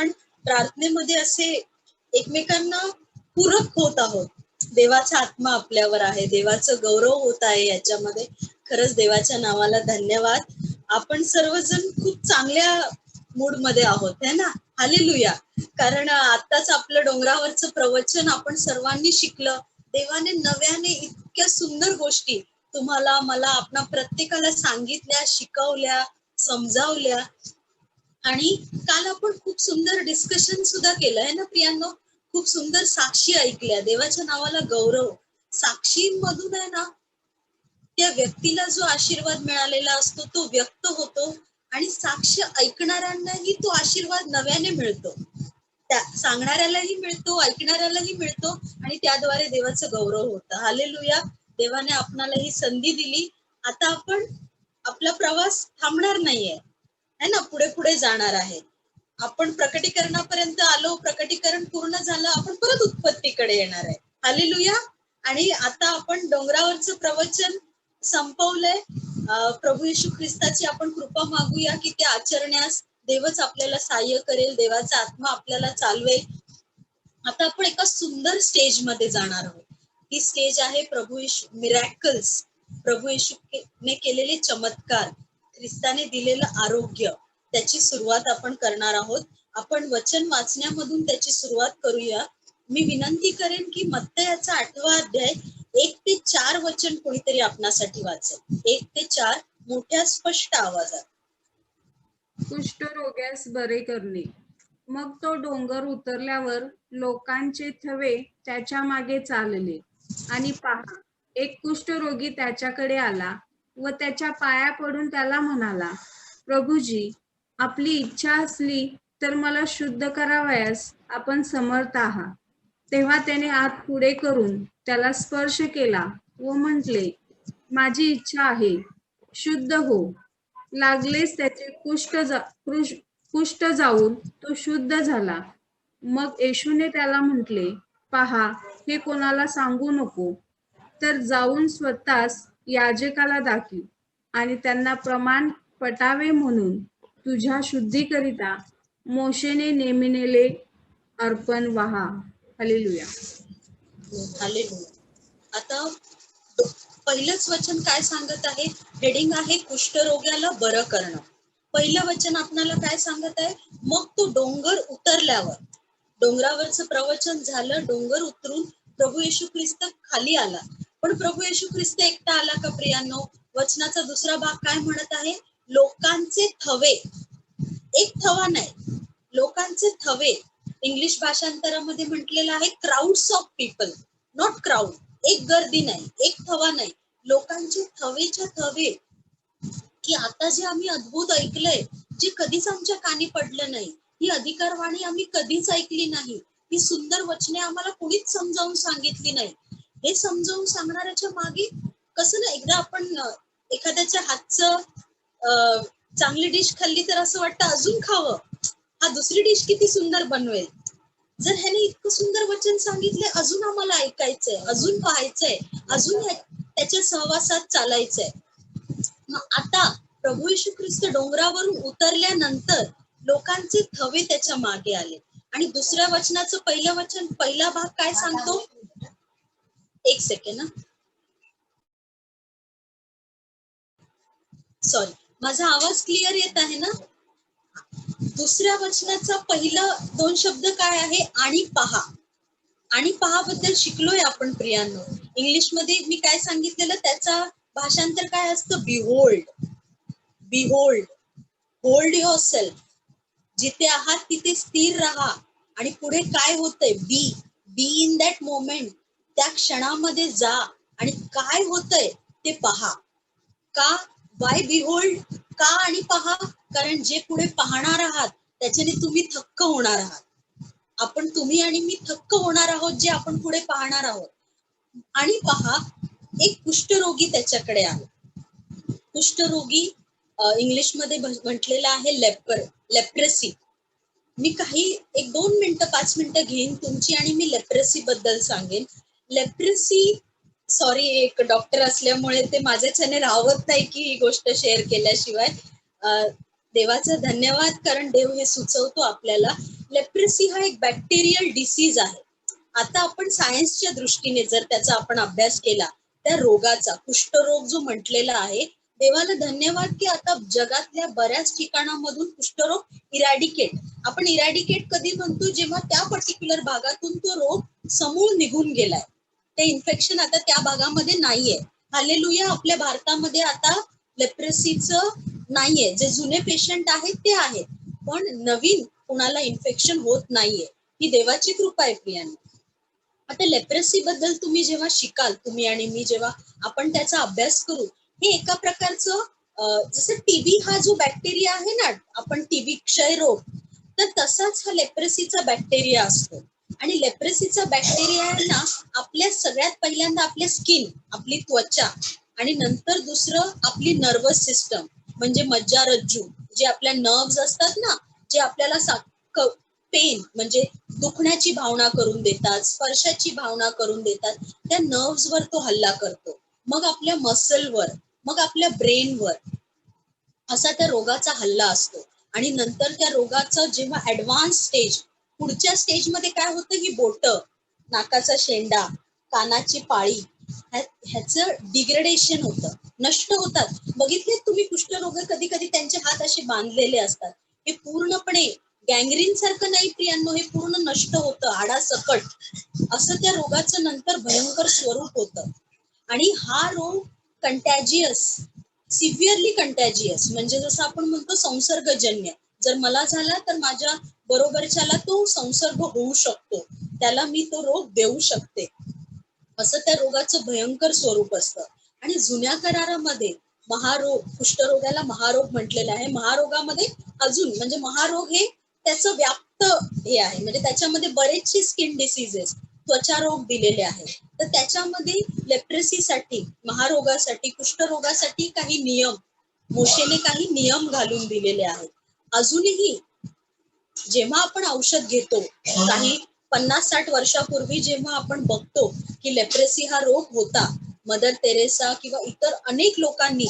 आपण प्रार्थनेमध्ये असे एकमेकांना पूरक होत आहोत. देवाचा आत्मा आपल्यावर आहे, देवाचं गौरव होत आहे याच्यामध्ये. खरंच देवाच्या नावाला धन्यवाद. आपण सर्वजण खूप चांगल्या मूड मध्ये आहोत है ना. हालेलुया. कारण आताच आपलं डोंगरावरचं प्रवचन आपण सर्वांनी शिकलं. देवाने नव्याने इतक्या सुंदर गोष्टी तुम्हाला, मला, आपणा प्रत्येकाला सांगितल्या, शिकवल्या, समजावल्या. आणि काल आपण खूप सुंदर डिस्कशन सुद्धा केलं आहे ना प्रियांनो. खूप सुंदर साक्षी ऐकल्या. देवाच्या नावाला गौरव. साक्षींमधून आहे ना त्या व्यक्तीला जो आशीर्वाद मिळालेला असतो तो व्यक्त होतो आणि साक्ष ऐकणाऱ्यांनाही तो आशीर्वाद नव्याने मिळतो. त्या सांगणाऱ्यालाही मिळतो, ऐकणाऱ्यालाही मिळतो आणि त्याद्वारे देवाचं गौरव होतं. हालेलुया. देवाने आपणाला ही संधी दिली. आता आपण आपला प्रवास थांबणार नाहीये है ना, पुढे पुढे जाणार आहे. आपण प्रकटीकरणापर्यंत आलो, प्रकटीकरण पूर्ण झालं, आपण परत उत्पत्तीकडे येणार आहे. हालेलुया. आणि आता आपण डोंगरावरचं प्रवचन संपवलंय. प्रभू येशू ख्रिस्ताची आपण कृपा मागूया की ते आचरण्यास देवच आपल्याला सहाय्य करेल, देवाचा आत्मा आपल्याला चालवेल. आता आपण एका सुंदर स्टेज मध्ये जाणार आहोत. ती स्टेज आहे प्रभू येशू मिरॅकल्स, प्रभू येशूने केलेले चमत्कार, ख्रिस्ताने दिलेलं आरोग्य, त्याची सुरुवात आपण करणार आहोत. आपण वचन वाचण्यामधून त्याची सुरुवात करूया. मी विनंती करेन की मत्तयाचा 8वा अध्याय 1 ते 4 वचन कोणीतरी आपणासाठी वाचेल. 1 ते 4 मोठ्या स्पष्ट आवाजात. कुष्ठरोग्यास बरे करणे. मग तो डोंगर उतरल्यावर लोकांचे थवे त्याच्या मागे चालले आणि पहा, एक कुष्ठरोगी त्याच्याकडे आला व त्याच्या पाया पडून त्याला म्हणाला, प्रभूजी, आपली इच्छा असली तर मला शुद्ध करावयास आपण समर्थ आहात. तेव्हा त्याने हात पुढे करून त्याला स्पर्श केला व म्हटले, माझी इच्छा आहे, शुद्ध हो. लागलेच त्याचे कुष्ठ जाऊन तो शुद्ध झाला. मग येशूने त्याला म्हटले, पहा, हे कोणाला सांगू नको, तर जाऊन स्वतःच याजकाला दाखव आणि त्यांना प्रमाण पटावे म्हणून तुझ्या शुद्धीकरिता मोशेने नेमिलेले अर्पण वाहा. हालेलुया. हालेलुया. आता पहिलंच वचन काय सांगत आहे? हेडिंग आहे कुष्ठरोग्याला बरं करणं. पहिलं वचन आपल्याला काय सांगत आहे? मग तो डोंगर उतरल्यावर, डोंगरावरचं प्रवचन झालं, डोंगर उतरून प्रभू येशू ख्रिस्त खाली आला. पण प्रभू येशू ख्रिस्त एकटा आला का प्रियांनो? वचनाचा दुसरा भाग काय म्हणत आहे? लोकांचे थवे, एक थवा नाही, लोकांचे थवे. इंग्लिश भाषांतरामध्ये म्हटलेलं आहे crowds of people, not crowd. एक गर्दी नाही, एक थवा नाही, लोकांचे थवेच्या थवे. की आता जे आम्ही अद्भुत ऐकलंय, जे कधीच आमच्या कानी पडलं नाही, ही अधिकारवाणी आम्ही कधीच ऐकली नाही, ही सुंदर वचने आम्हाला कोणीच समजावून सांगितली नाही. हे समजावून सांगणाऱ्याच्या मागे कसं ना, एकदा आपण एखाद्याच्या हातचं चांगली डिश खाल्ली तर असं वाटतं अजून खावं, हा दुसरी डिश किती सुंदर बनवेल. जर ह्याने इतकं सुंदर वचन सांगितले, अजून आम्हाला ऐकायचंय, अजून पाहायचंय, अजून त्याच्या सहवासात चालायचंय. मग आता प्रभू येशू ख्रिस्त डोंगरावरून उतरल्यानंतर लोकांचे थवे त्याच्या मागे आले. आणि दुसऱ्या वचनाचं पहिलं वचन, पहिला भाग काय सांगतो? एक सेकंड, सॉरी, माझा आवाज क्लिअर येत आहे ना? दुसऱ्या वचनाचा पहिलं 2 शब्द काय आहे? आणि पहा. आणि पहा बद्दल शिकलोय आपण प्रियांनो. इंग्लिश मध्ये मी काय सांगितलेलं, त्याचा भाषांतर काय असतं? Behold. Behold, hold your self. जिथे आहात तिथे स्थिर राहा. आणि पुढे काय होतंय? Be in that moment. त्या क्षणामध्ये जा आणि काय होतंय ते पहा. का? Y behold? का आणि पहा? कारण जे पुढे पाहणार आहात त्याच्याने तुम्ही थक्क होणार आहात. आपण, तुम्ही आणि मी थक्क होणार आहोत जे आपण पुढे पाहणार आहोत. आणि पहा, एक कुष्ठरोगी त्याच्याकडे आला. कुष्ठरोगी इंग्लिश मध्ये म्हटलेला आहे लेप्रेसी. मी काही 1-2 मिनिटं, 5 मिनिटं घेईन तुमची आणि मी लेप्रेसी बद्दल सांगेन. लेप्रेसी, सॉरी, एक डॉक्टर असल्यामुळे ते माझ्याच्याने राहत नाही की ही गोष्ट शेअर केल्याशिवाय. देवाचा धन्यवाद, कारण देव हे सुचवतो आपल्याला. लेप्रेसी हा एक बॅक्टेरियल डिसीज आहे. आता आपण सायन्सच्या दृष्टीने जर त्याचा आपण अभ्यास केला, त्या रोगाचा कुष्ठरोग जो म्हटलेला आहे, देवाला धन्यवाद की आता जगातल्या बऱ्याच ठिकाणामधून कुष्ठरोग इरॅडिकेट, आपण इरॅडिकेट कधी म्हणतो, जेव्हा त्या पर्टिक्युलर भागातून तो रोग समूळ निघून गेलाय, ते इन्फेक्शन आता त्या भागामध्ये नाहीये. हालेलुया, आपल्या भारतामध्ये आता लेप्रेसीचं नाहीये. जे जुने पेशंट आहेत ते आहेत, पण नवीन कुणाला इन्फेक्शन होत नाहीये. ही देवाची कृपा आहे प्रियांनो. आता लेप्रेसी बद्दल तुम्ही जेव्हा शिकाल, तुम्ही आणि मी जेव्हा आपण त्याचा अभ्यास करू, हे एका प्रकारचं जसं टीबी हा जो बॅक्टेरिया आहे ना, आपण टीबी क्षयरोग, तर तसाच हा लेप्रेसीचा बॅक्टेरिया असतो. आणि लेप्रेसीचा बॅक्टेरिया आहे ना, आपल्या सगळ्यात पहिल्यांदा आपल्या स्किन, आपली त्वचा, आणि नंतर दुसरं आपली नर्वस सिस्टम, म्हणजे मज्जारज्जू, जे आपल्या नर्व्स असतात ना, जे आपल्याला पेन म्हणजे दुखण्याची भावना करून देतात, स्पर्शाची भावना करून देतात, त्या नर्व्सवर तो हल्ला करतो. मग आपल्या मसलवर, मग आपल्या ब्रेनवर, असा त्या रोगाचा हल्ला असतो. आणि नंतर त्या रोगाचं जेव्हा ऍडव्हान्स स्टेज, पुढच्या स्टेजमध्ये काय होतं, ही बोट, नाकाचा शेंडा, कानाची पाळी, ह्याचं डिग्रेडेशन होतं, नष्ट होतात. बघितले तुम्ही कुष्ठरोग कधी कधी त्यांचे हात असे बांधलेले असतात, हे पूर्णपणे गँग्रीन सारखं नाही प्रियांनो, हे पूर्ण नष्ट होतं हाडासकट. असं त्या रोगाचं नंतर भयंकर स्वरूप होतं. आणि हा रोग कंटॅजियस, सिव्हिअरली कंटॅजियस, म्हणजे जसं आपण म्हणतो संसर्गजन्य, जर मला झाला तर माझ्या बरोबरच्याला तो संसर्ग होऊ शकतो, त्याला मी तो रोग देऊ शकते, असं त्या रोगाचं भयंकर स्वरूप असतं. आणि जुन्या करारामध्ये महारोग, कुष्ठरोगाला महारोग म्हटलेला आहे. महारोगामध्ये अजून म्हणजे महारोग हे त्याचं व्याप्त हे आहे, म्हणजे त्याच्यामध्ये बरेचसे स्किन डिसीजेस, त्वचा रोग दिलेले आहेत. तर त्याच्यामध्ये लेप्रेसीसाठी, महारोगासाठी, कुष्ठरोगासाठी काही नियम, मोशेने काही नियम घालून दिलेले आहेत. अजूनही जेव्हा आपण औषध घेतो, काही 50-60 वर्षापूर्वी जेव्हा आपण बघतो की लेप्रेसी हा रोग होता, मदर तेरेसा किंवा इतर अनेक लोकांनी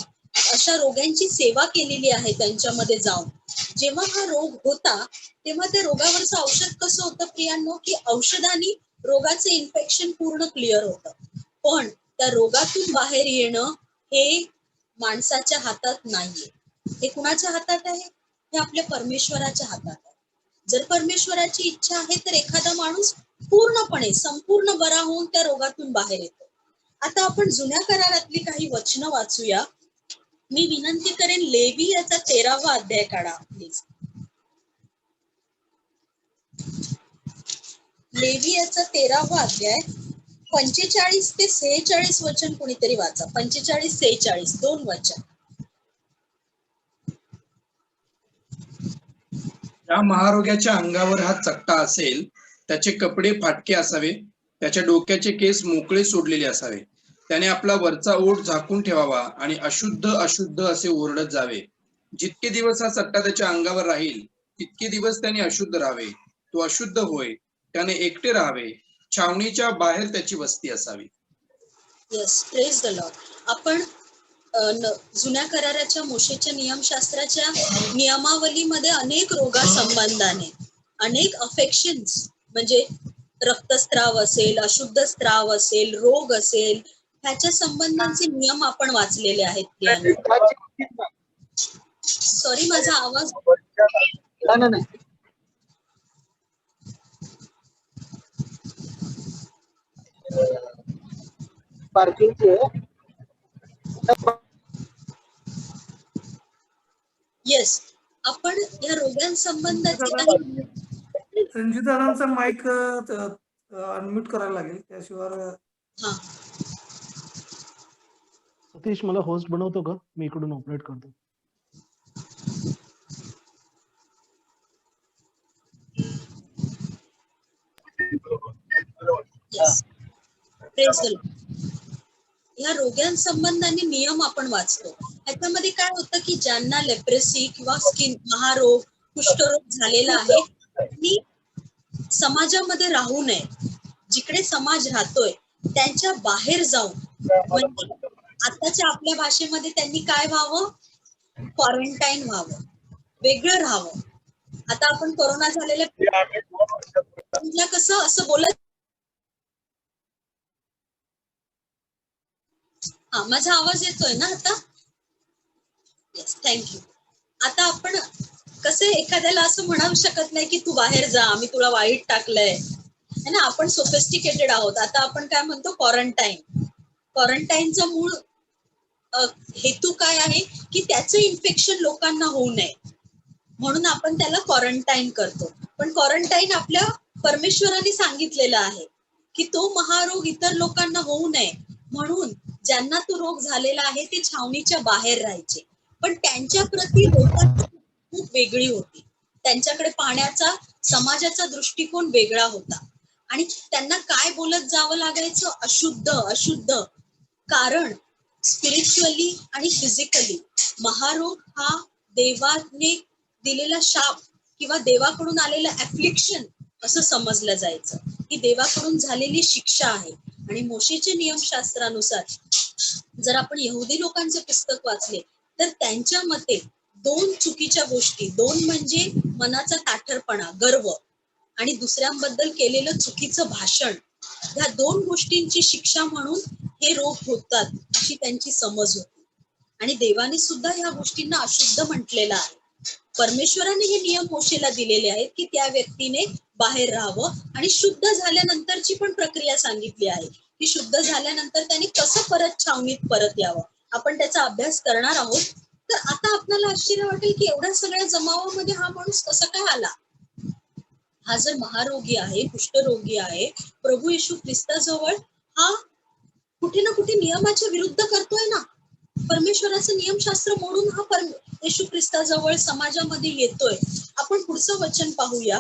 अशा रोग्यांची सेवा केलेली आहे त्यांच्यामध्ये जाऊन. जेव्हा हा रोग होता तेव्हा त्या रोगावरचं औषध कसं होतं प्रियांनो, की औषधाने रोगाचं इन्फेक्शन पूर्ण क्लिअर होतं. पण त्या रोगातून बाहेर येणं हे माणसाच्या हातात नाहीये. हे कुणाच्या हातात आहे? हे आपल्या परमेश्वराच्या हातात आहे. जर परमेश्वराची इच्छा आहे तर एखादा माणूस पूर्णपणे संपूर्ण बरा होऊन त्या रोगातून बाहेर येतो. आता आपण जुन्या करारातली काही वचनं वाचूया. मी विनंती करेन, लेवी याचा 13वा अध्याय काढा प्लीज. लेवी याचा 13वा अध्याय 45 ते 46 वचन कोणीतरी वाचा. 45-46 दोन वचन. त्या महारोग्याच्या अंगावर हा चट्टा असेल, त्याचे कपडे फाटके असावे, त्याच्या डोक्याचे केस मोकळे सोडलेले असावे, त्याने आपला वरचा ओठ झाकून ठेवावा आणि अशुद्ध अशुद्ध असे ओरडत जावे. जितके दिवस हा चट्टा त्याच्या अंगावर राहील तितके दिवस त्याने अशुद्ध राहावे. तो अशुद्ध होय, त्याने एकटे राहावे. छावणीच्या बाहेर त्याची वस्ती असावी. Yes, praise the Lord. आपण जुन्या कराराच्या मोशेच्या नियमशास्त्राच्या नियमावलीमध्ये अनेक रोगासंबंधाने, अनेक अफेक्शन्स, म्हणजे रक्तस्त्राव असेल, अशुद्ध स्त्राव असेल, रोग असेल, ह्याच्या संबंधांचे नियम आपण वाचलेले आहेत. सॉरी, माझा आवाज नाही. पार्किंगचे येस, आपण या रोगांसंबंधाचे काही संजितारांचा माईक अनम्यूट करायला लागेल, त्याशिवाय. हा, सतीश मला होस्ट बनवतो का? मी इकडून ऑपरेट करतो. Yes, praise the Lord. या रोगांसंबंधाने नियम आपण वाचतो. ह्याच्यामध्ये काय होतं की ज्यांना लेप्रेसी किंवा स्किन, महारोग, कुष्ठरोग झालेला आहे, त्यांनी समाजामध्ये राहू नये. जिकडे समाज राहतोय त्यांच्या बाहेर जाऊन, म्हणजे आताच्या आपल्या भाषेमध्ये त्यांनी काय व्हावं, क्वारंटाईन व्हावं, वेगळं राहावं. आता आपण कोरोना झालेल्या कसं असं बोलत, हा माझा आवाज येतोय ना आता? Yes, thank you. आता आपण कसं एखाद्याला असं म्हणू शकत नाही की तू बाहेर जा, आम्ही तुला वाईट टाकलंय है ना. आपण सोफिस्टिकेटेड आहोत. आता आपण काय म्हणतो, क्वारंटाईन. क्वारंटाईनचा मूळ हेतू काय आहे की त्याचं इन्फेक्शन लोकांना होऊ नये म्हणून आपण त्याला क्वारंटाईन करतो. पण क्वारंटाईन आपल्या परमेश्वराने सांगितलेलं आहे की तो महारोग इतर लोकांना होऊ नये म्हणून ज्यांना तो रोग झालेला आहे ते छावणीच्या बाहेर राहायचे. पण त्यांच्या प्रती लोकांची खूप वेगळी होती. त्यांच्याकडे पाहण्याचा समाजाचा दृष्टिकोन वेगळा होता आणि त्यांना काय बोलत जावं लागायचं, अशुद्ध अशुद्ध. कारण स्पिरिच्युअली आणि फिजिकली महारोग हा देवाने दिलेला शाप किंवा देवाकडून आलेलं ऍफ्लिक्शन असं समजलं जायचं की देवाकडून झालेली शिक्षा आहे. आणि मोशेच्या नियमशास्त्रानुसार जर आपण यहुदी लोकांचे पुस्तक वाचले तर त्यांच्या मते 2 चुकीच्या गोष्टी, 2 म्हणजे मनाचा ताठरपणा, गर्व आणि दुसऱ्यांबद्दल केलेलं चुकीचं भाषण, ह्या 2 गोष्टींची शिक्षा म्हणून हे रोग होतात अशी त्यांची समज होती. आणि देवाने सुद्धा ह्या गोष्टींना अशुद्ध म्हटलेलं आहे. परमेश्वराने हे नियम मोशेला दिलेले आहेत की त्या व्यक्तीने बाहेर राहावं आणि शुद्ध झाल्यानंतरची पण प्रक्रिया सांगितली आहे की शुद्ध झाल्यानंतर त्याने कसं परत छावणीत परत यावं. आपण त्याचा अभ्यास करणार आहोत. तर आता आपल्याला आश्चर्य वाटेल की एवढ्या सगळ्या जमावामध्ये हा माणूस कसा काय आला. हा जर महारोगी आहे, कुष्ठरोगी आहे, प्रभू येशू ख्रिस्ताजवळ हा कुठे ना कुठे नियमाच्या विरुद्ध करतोय ना. परमेश्वराचं नियमशास्त्र मोडून हा येशू ख्रिस्ताजवळ समाजामध्ये येतोय. आपण पुढचं वचन पाहूया.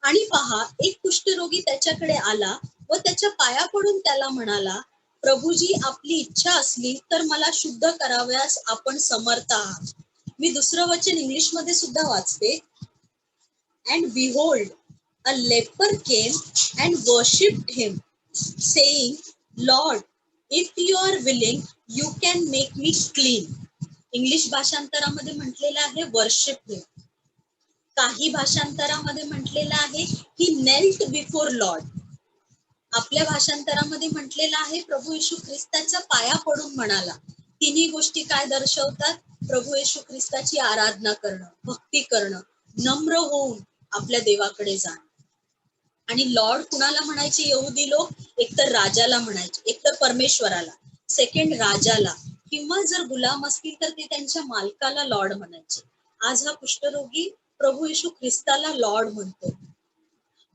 आणि पहा, एक कुष्ठरोगी त्याच्याकडे आला व त्याच्या पाया पडून त्याला म्हणाला, प्रभूजी, आपली इच्छा असली तर मला शुद्ध करावयास आपण समर्थ आहात. मी दुसरं वचन इंग्लिश मध्ये सुद्धा वाचते. And behold, a leper came and worshipped him, saying, Lord, if you are willing, you can make me clean. English भाषांतरामध्ये म्हटलेलं आहे वर्शिप हिम. काही भाषांतरामध्ये म्हटलेलं आहे ही नेल्ट बिफोर लॉर्ड. आपल्या भाषांतरामध्ये म्हटलेलं आहे प्रभू येशू ख्रिस्ताच्या पाया पडून म्हणाला. तिन्ही गोष्टी काय दर्शवतात? प्रभू येशू ख्रिस्ताची आराधना करणं, भक्ती करणं, नम्र होऊन आपल्या देवाकडे जाणं. आणि लॉर्ड कुणाला म्हणायचे यहुदी लोक? एकतर राजाला म्हणायचे, एकतर परमेश्वराला, सेकंड राजाला, किंवा जर गुलाम असतील तर ते त्यांच्या मालकाला लॉर्ड म्हणायचे. आज हा कुष्ठरोगी प्रभू येशू ख्रिस्ताला लॉर्ड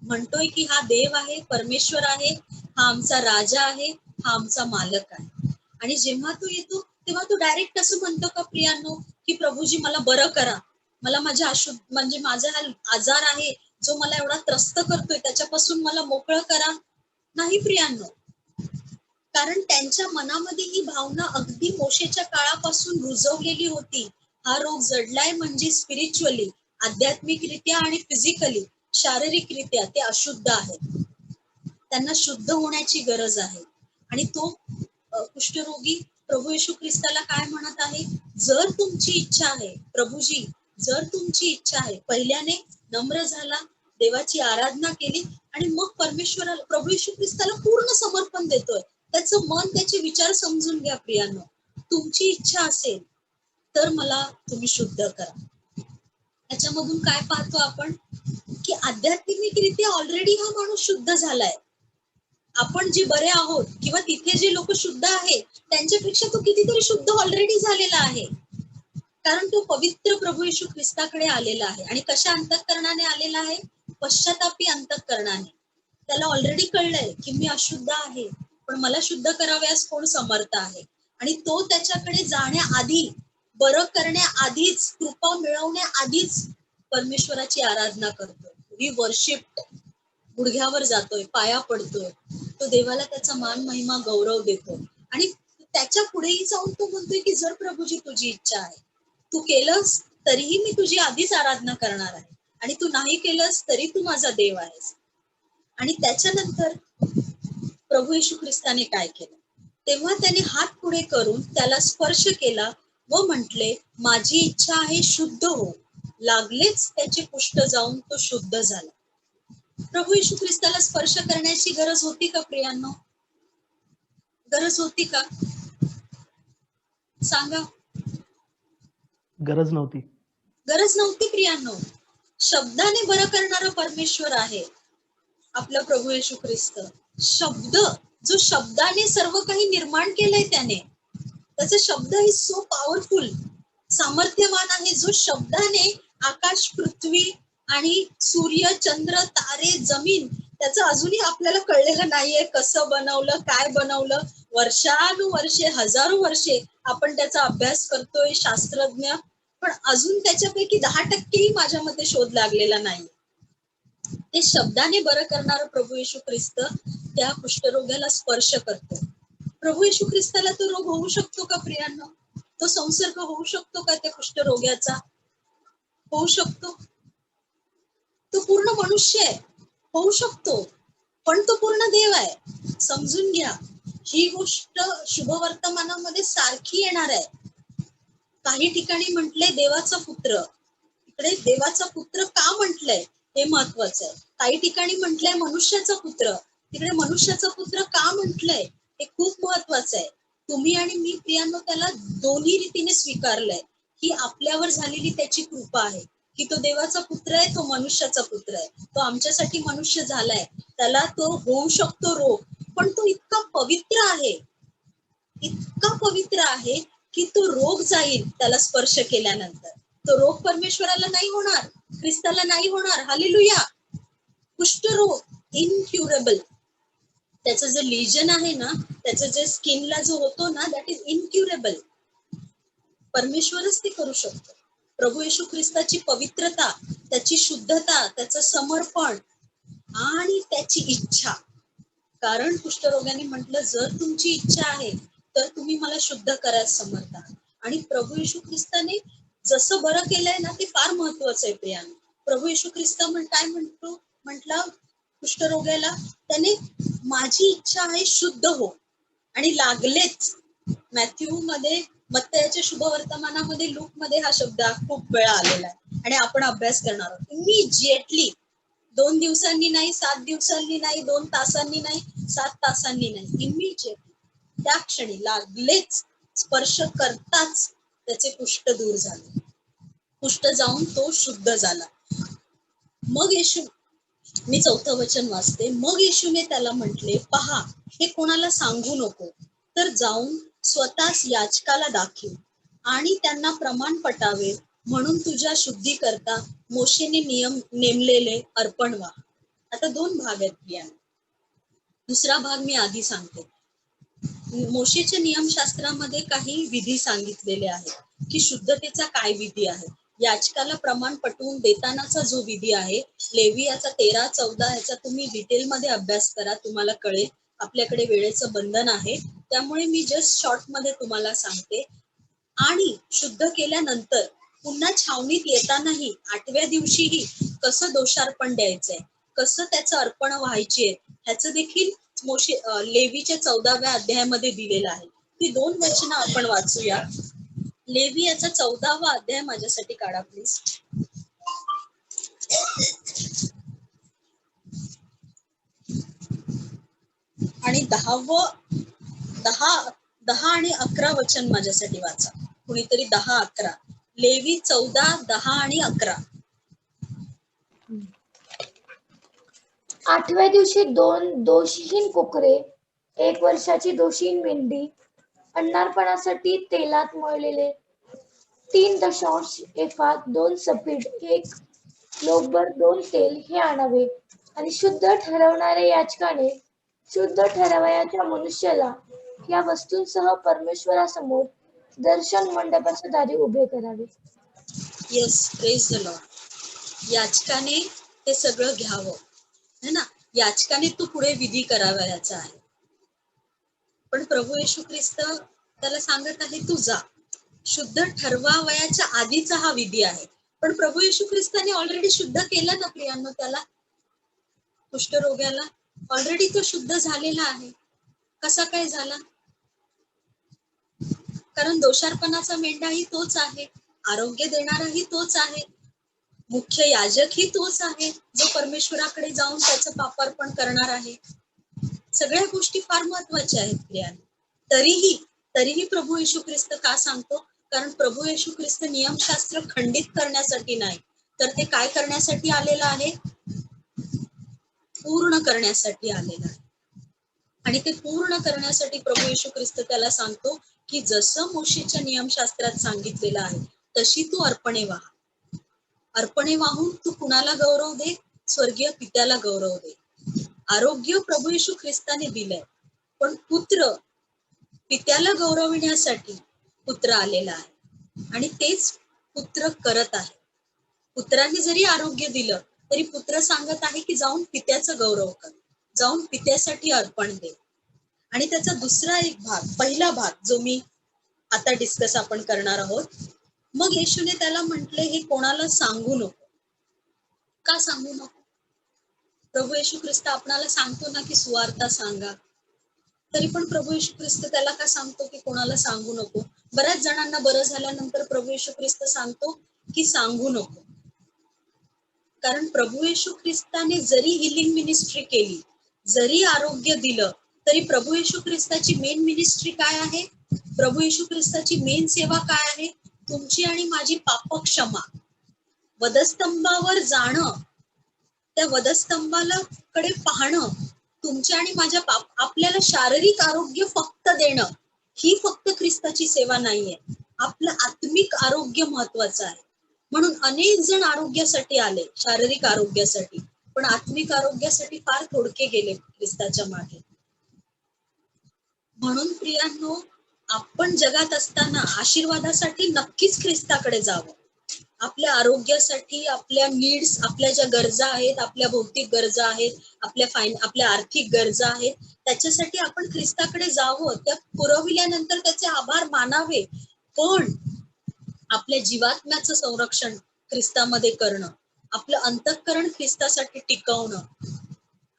म्हणतोय की हा देव आहे, परमेश्वर आहे, हा आमचा राजा आहे, हा आमचा मालक आहे. आणि जेव्हा तो येतो तेव्हा तो डायरेक्ट असं म्हणतो का प्रियांनो की प्रभूजी मला बरं करा, मला माझ्या म्हणजे माझा हा आजार आहे जो मला एवढा त्रस्त करतोय त्याच्यापासून मला मोकळं करा? नाही प्रियांनो. कारण त्यांच्या मनामध्ये ही भावना अगदी मोशेच्या काळापासून रुजवलेली होती. हा रोग जडलाय म्हणजे स्पिरिच्युअली, आध्यात्मिकरित्या आणि फिजिकली, शारीरिकरित्या ते अशुद्ध आहेत. त्यांना शुद्ध होण्याची गरज आहे. आणि तो कुष्ठरोगी प्रभू येशू ख्रिस्ताला काय म्हणत आहे? जर तुमची इच्छा आहे प्रभूजी, जर तुमची इच्छा आहे. पहिल्याने नम्र झाला, देवाची आराधना केली आणि मग परमेश्वराला, प्रभू येशू ख्रिस्ताला पूर्ण समर्पण देतोय. त्याचं मन, त्याचे विचार समजून घ्या प्रियांनो. तुमची इच्छा असेल तर मला तुम्ही शुद्ध करा. त्याच्यामधून काय पाहतो आपण की आध्यात्मिकरित्या ऑलरेडी हा माणूस शुद्ध झालाय. आपण जे बरे आहोत किंवा तिथे जे लोक शुद्ध आहेत त्यांच्यापेक्षा तो कितीतरी शुद्ध ऑलरेडी झालेला आहे. कारण तो पवित्र प्रभू येशू ख्रिस्ताकडे आलेला आहे. आणि कशा अंतःकरणाने आलेला आहे? पश्चातापी अंतःकरणाने. त्याला ऑलरेडी कळलंय की मी अशुद्ध आहे, पण मला शुद्ध करावयास कोण समर्थ आहे. आणि तो त्याच्याकडे जाण्याआधी, बरं करण्याआधीच, कृपा मिळवण्याआधीच परमेश्वराची आराधना करतोय. We worship. गुडघ्यावर जातोय, पाया पडतोय, तो देवाला त्याचा मान, महिमा, गौरव देतो. आणि त्याच्या पुढेही जाऊन तो म्हणतोय की जर प्रभूजी तुझी इच्छा आहे, तू केलंस तरीही मी तुझी आधीच आराधना करणार आहे, आणि तू नाही केलंस तरी तू माझा देव आहेस. आणि त्याच्यानंतर प्रभू येशू ख्रिस्ताने काय केलं? तेव्हा त्याने हात पुढे करून त्याला स्पर्श केला व म्हटले, माझी इच्छा आहे शुद्ध हो. लागलेच त्याचे कुष्ठ जाऊन तो शुद्ध झाला. प्रभू येशू ख्रिस्ताला स्पर्श करण्याची गरज होती का प्रियांनो? गरज होती का? सांगा. गरज नव्हती. गरज नव्हती प्रियांनो. शब्दाने बरं करणारा परमेश्वर आहे आपला प्रभू येशू ख्रिस्त. शब्द, जो शब्दाने सर्व काही निर्माण केलंय त्याने, त्याचा शब्द इज सो पॉवरफुल, सामर्थ्यवान आहे. जो शब्दाने आकाश, पृथ्वी आणि सूर्य, चंद्र, तारे, जमीन, त्याचं अजूनही आपल्याला कळलेलं नाहीये कसं बनवलं, काय बनवलं. वर्षानुवर्षे, हजारो वर्षे आपण त्याचा अभ्यास करतोय, शास्त्रज्ञ, पण अजून त्याच्यापैकी 10% माझ्या मते शोध लागलेला नाही. ते शब्दाने बरं करणारं प्रभू येशू ख्रिस्त त्या कुष्ठरोग्याला स्पर्श करतो. प्रभू येशू ख्रिस्ताला तो रोग होऊ शकतो का प्रियांनो? तो संसर्ग होऊ शकतो का त्या कुष्ठरोग्याचा? होऊ शकतो. तो पूर्ण मनुष्य आहे, होऊ शकतो, पण तो पूर्ण देव आहे. समजून घ्या, ही गोष्ट शुभवर्तमानामध्ये सारखी येणार आहे. काही ठिकाणी म्हटलंय देवाचा पुत्र, इकडे देवाचा पुत्र का म्हटलंय हे महत्वाचं आहे. काही ठिकाणी म्हटलंय मनुष्याचा पुत्र, तिकडे मनुष्याचा पुत्र का म्हटलंय हे खूप महत्वाचं आहे. तुम्ही आणि मी प्रियांनो त्याला दोन्ही रीतीने स्वीकारलंय. ही आपल्यावर झालेली त्याची कृपा आहे की तो देवाचा पुत्र आहे, तो मनुष्याचा पुत्र आहे, तो आमच्यासाठी मनुष्य झालाय. त्याला तो होऊ शकतो रोग, पण तो इतका पवित्र आहे, इतका पवित्र आहे की तो रोग जाईल त्याला स्पर्श केल्यानंतर. तो रोग परमेश्वराला नाही होणार, ख्रिस्ताला नाही होणार. हालेलुया. कुष्ठरोग इनक्युरेबल. त्याचं जे लिजन आहे ना, त्याचं जे स्किनला जो होतो ना, दॅट इज इनक्युरेबल. परमेश्वरच ते करू शकतो. प्रभू येशू ख्रिस्ताची पवित्रता, त्याची शुद्धता, त्याचं समर्पण आणि त्याची इच्छा. कारण कुष्ठरोग्याने म्हटलं, जर तुमची इच्छा आहे तर तुम्ही मला शुद्ध करायला समर्थ आहात. आणि प्रभू येशू ख्रिस्ताने जसं बरं केलंय ना, ते फार महत्वाचं आहे प्रियाने. प्रभू येशू ख्रिस्त काय म्हणतो, म्हटलं कुष्ठरोग्याला, त्याने माझी इच्छा आहे शुद्ध हो. आणि लागलेच मॅथ्यू मध्ये, मत्तयाच्या शुभवर्तमानामध्ये, लूक मध्ये हा शब्द खूप वेळा आलेला आहे आणि आपण अभ्यास करणार आहोत. इमिजिएटली, 2 दिवसांनी नाही, 7 दिवसांनी नाही, 2 तासांनी नाही, 7 तासांनी नाही, इमिजिएटली त्या क्षणी लागलेच, स्पर्श करताच त्याचे कुष्ठ दूर झाले. कुष्ठ जाऊन तो शुद्ध झाला. मग येशू, मी 4थं वचन वाचते. मग येशूने त्याला म्हटले, पहा, हे कोणाला सांगू नको, तर जाऊन स्वतःच याजकाला दाखव आणि त्यांना प्रमाण पटावे म्हणून तुझ्या शुद्धी करता मोशेने नियम नेमलेले अर्पण व्हा. आता 2 भाग आहेत प्रिया. दुसरा भाग मी आधी सांगते. मोशेच्या नियमशास्त्रामध्ये काही विधी सांगितलेले आहेत की शुद्धतेचा काय विधी आहे. याचकाला प्रमाण पटवून देतानाचा जो विधी आहे, लेवियाचा 13-14 ह्याचा तुम्ही डिटेलमध्ये अभ्यास करा, तुम्हाला कळेल. आपल्याकडे वेळेचं बंधन आहे, त्यामुळे मी जस्ट शॉर्ट मध्ये तुम्हाला सांगते. आणि शुद्ध केल्यानंतर पुन्हा छावणीत येतानाही 8व्या दिवशीही कसं दोषार्पण द्यायचंय, कसं त्याचं अर्पण व्हायची आहे, ह्याचं देखील मोशे लेवीच्या 14व्या अध्यायामध्ये दिलेलं आहे. ती 2 वचनं आपण वाचूया. लेवी याचा 14वा अध्याय माझ्यासाठी काढा प्लीज. आणि 10 आणि 11 वचन माझ्यासाठी वाचा. कुणीतरी 10-11. लेवी 14, 10 आणि 11. 8व्या दिवशी 2 दोषहीन कोकरे, 1 वर्षाची दोषहीन मेंढी, अन्नार्पणासाठी तेलात मळलेले 3 दशांश एफा, 2 सफीड, 1 लोकभर 2 तेल हे आणावे. आणि शुद्ध ठरवणाऱ्या याजकाने शुद्ध ठरावयाच्या मनुष्याला या वस्तूंसह परमेश्वरासमोर दर्शन मंडपाच्या दारी उभे करावे. Yes, praise the Lord. याचकाने ते सगळं घ्यावं, है ना. याचकाने तू पुढे विधी करावा याचा आहे. पण प्रभू येशू ख्रिस्त त्याला सांगत आहे, तू जा. शुद्ध ठरवावयाच्या आधीचा हा विधी आहे. पण प्रभू येशू ख्रिस्ताने ऑलरेडी शुद्ध केलं ना प्रियांनो, त्याला कुष्ठरोग्याला ऑलरेडी तो शुद्ध झालेला आहे. कसा काय झाला? कारण दोषार्पणाचा मेंढाही तोच आहे, आरोग्य देणाराही तोच आहे. मुख्य याजकही तोच आहे जो परमेश्वराकडे जाऊन त्याचं पापार्पण करणार आहे. सगळ्या गोष्टी फार महत्वाच्या आहेत प्रियांनो. तरीही प्रभू येशू ख्रिस्त का सांगतो? कारण प्रभू येशू ख्रिस्त नियमशास्त्र खंडित करण्यासाठी नाही, तर ते काय करण्यासाठी आलेलं आहे? पूर्ण करण्यासाठी आलेलं आहे. आणि ते पूर्ण करण्यासाठी प्रभू येशू ख्रिस्त त्याला सांगतो की जसं मोशेच्या नियमशास्त्रात सांगितलेलं आहे तशी तू अर्पणे वाहा. अर्पणे वाहून तू कुणाला गौरव दे? स्वर्गीय पित्याला गौरव दे. आरोग्य प्रभू येशू ख्रिस्ताने दिलंय, पण पुत्र पित्याला गौरविण्यासाठी पुत्र आलेला आहे आणि तेच पुत्र करत आहे. पुत्राने जरी आरोग्य दिलं तरी पुत्र सांगत आहे की जाऊन पित्याचं गौरव कर, जाऊन पित्यासाठी अर्पण दे. आणि त्याचा दुसरा एक भाग, पहिला भाग जो मी आता डिस्कस आपण करणार आहोत, मग येशूने त्याला म्हटले हे कोणाला सांगू नको. का सांगू नको? प्रभू येशू ख्रिस्त आपणाला सांगतो ना की सुवार्ता सांगा, तरी पण प्रभू येशू ख्रिस्त त्याला का सांगतो की कोणाला सांगू नको? बऱ्याच जणांना बरं झाल्यानंतर प्रभू येशू ख्रिस्त सांगतो की सांगू नको. कारण प्रभू येशू ख्रिस्ताने जरी हिलिंग मिनिस्ट्री केली, जरी आरोग्य दिलं, तरी प्रभू येशू ख्रिस्ताची मेन मिनिस्ट्री काय आहे? प्रभू येशू ख्रिस्ताची मेन सेवा काय आहे? तुमची आणि माझी पाप क्षमा. वधस्तंभावर जाणं, त्या वधस्तंभाला कडे पाहणं, तुमच्या आणि माझ्या आपल्याला शारीरिक आरोग्य फक्त देणं, ही फक्त ख्रिस्ताची सेवा नाहीये. आपलं आत्मिक आरोग्य महत्वाचं आहे. म्हणून अनेक जण आरोग्यासाठी आले, शारीरिक आरोग्यासाठी, पण आत्मिक आरोग्यासाठी फार थोडके गेले ख्रिस्ताच्या मागे. म्हणून प्रियांनो, आपण जगात असताना आशीर्वादासाठी नक्कीच ख्रिस्ताकडे जावं. आपल्या आरोग्यासाठी, आपल्या नीड्स, आपल्या ज्या गरजा आहेत, आपल्या भौतिक गरजा आहेत, आपल्या आर्थिक गरजा आहेत, त्याच्यासाठी आपण ख्रिस्ताकडे जावं. त्या पुरविल्यानंतर त्याचे आभार मानावे. पण आपल्या जीवात्म्याचं संरक्षण ख्रिस्तामध्ये करणं, आपलं अंतःकरण ख्रिस्तासाठी टिकवणं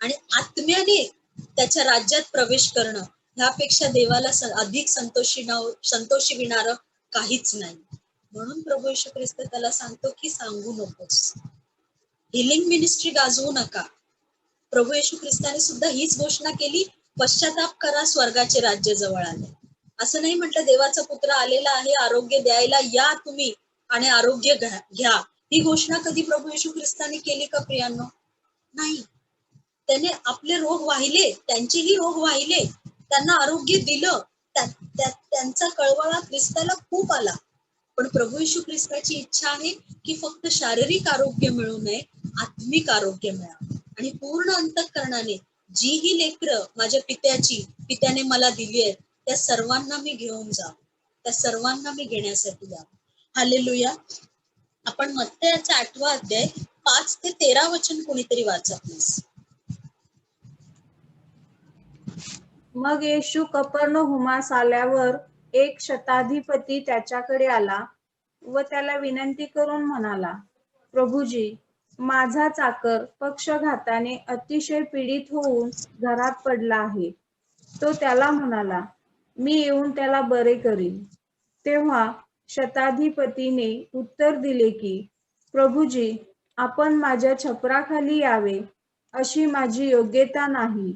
आणि आत्म्याने त्याच्या राज्यात प्रवेश करणं, ह्यापेक्षा देवाला अधिक संतोषिविणारं काहीच नाही. म्हणून प्रभू येशू ख्रिस्त त्याला सांगतो की सांगू नकोस, हिलिंग मिनिस्ट्री गाजवू नका. प्रभू येशू ख्रिस्ताने सुद्धा हीच घोषणा केली, पश्चाताप करा, स्वर्गाचे राज्य जवळ आले. असं नाही म्हटलं देवाचा पुत्र आलेला आहे आरोग्य द्यायला, या तुम्ही आणि आरोग्य घ्या. ही घोषणा कधी प्रभू येशू ख्रिस्ताने केली का प्रियांनो? नाही. त्याने आपले रोग वाहिले, त्यांचेही रोग वाहिले, त्यांना आरोग्य दिलं. त्यांचा कळवळा ख्रिस्ताला खूप आला. पण प्रभू येशू ख्रिस्ताची इच्छा आहे की फक्त शारीरिक आरोग्य मिळू नये, आत्मिक आरोग्य मिळावं. आणि पूर्ण अंतःकरणाने जी ही लेकरं माझ्या पित्याने मला दिली आहेत, त्या सर्वांना मी घेऊन जावं, त्या सर्वांना मी घेण्यासाठी जावं. हालेलुया. आपण मत्तयाचा 8वा अध्याय 5 ते 13 वचन कोणीतरी वाचा प्लीज. मग येशू कफर्नहुमास आल्यावर एक शताधिपती त्याच्याकडे आला व त्याला विनंती करून म्हणाला, प्रभुजी, माझा चाकर पक्षघाताने अतिशय पीडित होऊन घरात पडला आहे. तो त्याला म्हणाला, मी येऊन त्याला बरे करीन. तेव्हा शताधिपतीने उत्तर दिले की, प्रभुजी, आपण माझ्या छपराखाली यावे अशी माझी योग्यता नाही,